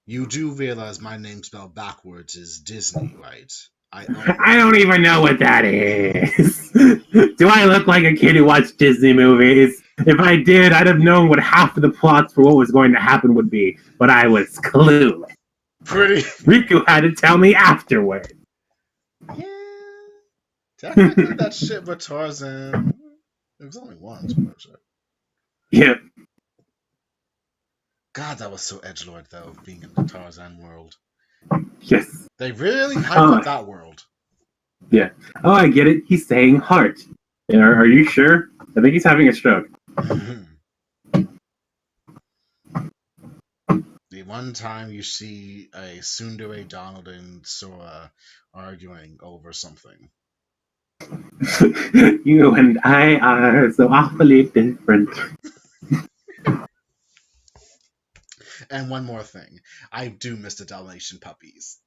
You do realize my name spelled backwards is Disney, right? I don't even know what that is. Do I look like a kid who watched Disney movies? If I did, I'd have known what half of the plots for what was going to happen would be, but I was clueless. Pretty. Riku had to tell me afterward. Yeah. Technically, that shit with Tarzan. It was only once, but sure. Yep. God, that was so edgelord, though, being in the Tarzan world. Yes. They really hyped up that world. Yeah. Oh, I get it. He's saying heart. Are you sure? I think he's having a stroke. The one time you see a tsundere, Donald, and Sora arguing over something. You and I are so awfully different. And one more thing. I do miss the Dalmatian puppies.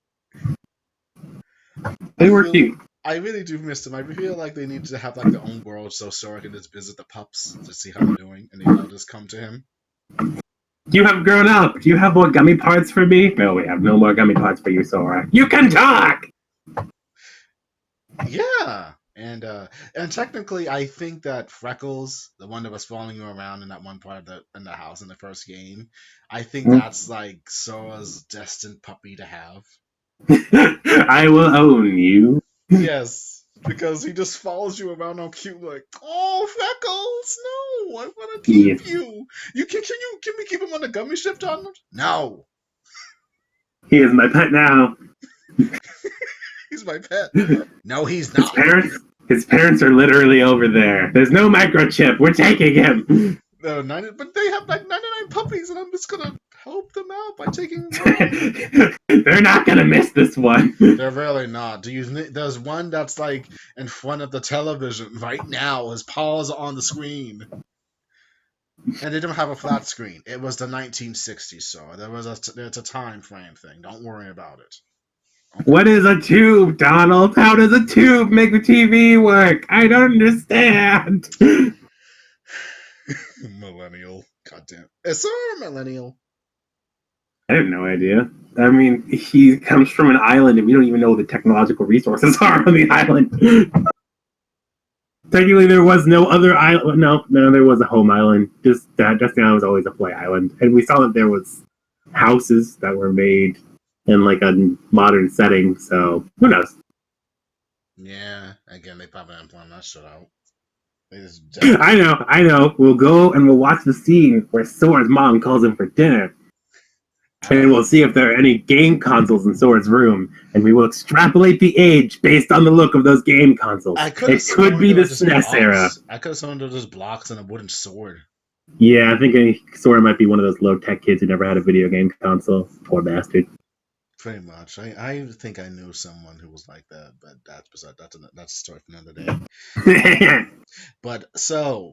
They were cute. I really do miss them. I feel like they need to have like their own world so Sora can just visit the pups to see how they're doing, and they all just come to him. You have grown up. Do you have more gummy parts for me? No, we have no more gummy parts for you, Sora. You can talk! Yeah. And technically, I think that Freckles, the one that was following you around in that one part of the house in the first game, I think that's like Sora's destined puppy to have. I will own you. Yes, because he just follows you around all cute, like, oh, Freckles, no, I want to keep you. Can we keep him on the gummy ship, Donald? No. He is my pet now. He's my pet. No, he's not. His parents are literally over there. There's no microchip. We're taking him. No, but they have like 99 puppies, and I'm just gonna help them out by taking one. They're not gonna miss this one. They're really not. There's one that's like in front of the television right now. His paws are on the screen. And they don't have a flat screen. It was the 1960s, so it's a time frame thing. Don't worry about it. Okay. What is a tube, Donald? How does a tube make the TV work? I don't understand. Millennial. Goddamn. It's a millennial. I have no idea. I mean, he comes from an island, and we don't even know what the technological resources are on the island. Technically, there was no other island. No, there was a home island. Just that Destiny Island was always a play island, and we saw that there was houses that were made in like a modern setting. So who knows? Yeah. Again, they probably didn't plan that shit out. They just I know. We'll go and we'll watch the scene where Sora's mom calls him for dinner. And we'll see if there are any game consoles in Sora's room, and we will extrapolate the age based on the look of those game consoles. It could be the SNES era. I could have sworn there was just blocks and a wooden sword. Yeah, I think Sora might be one of those low-tech kids who never had a video game console. Poor bastard. Pretty much. I think I knew someone who was like that, but that's a story for another day. But so,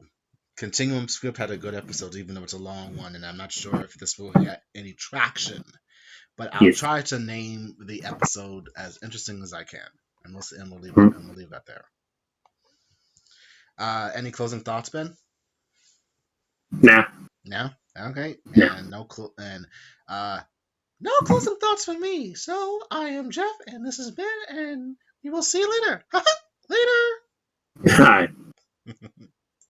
Continuum Script had a good episode, even though it's a long one, and I'm not sure if this will get any traction. But I'll try to name the episode as interesting as I can, and we'll leave that there. Any closing thoughts, Ben? Nah. No. Okay. Nah. And no closing thoughts from me. So I am Jeff, and this has been, and we will see you later. Later. Hi.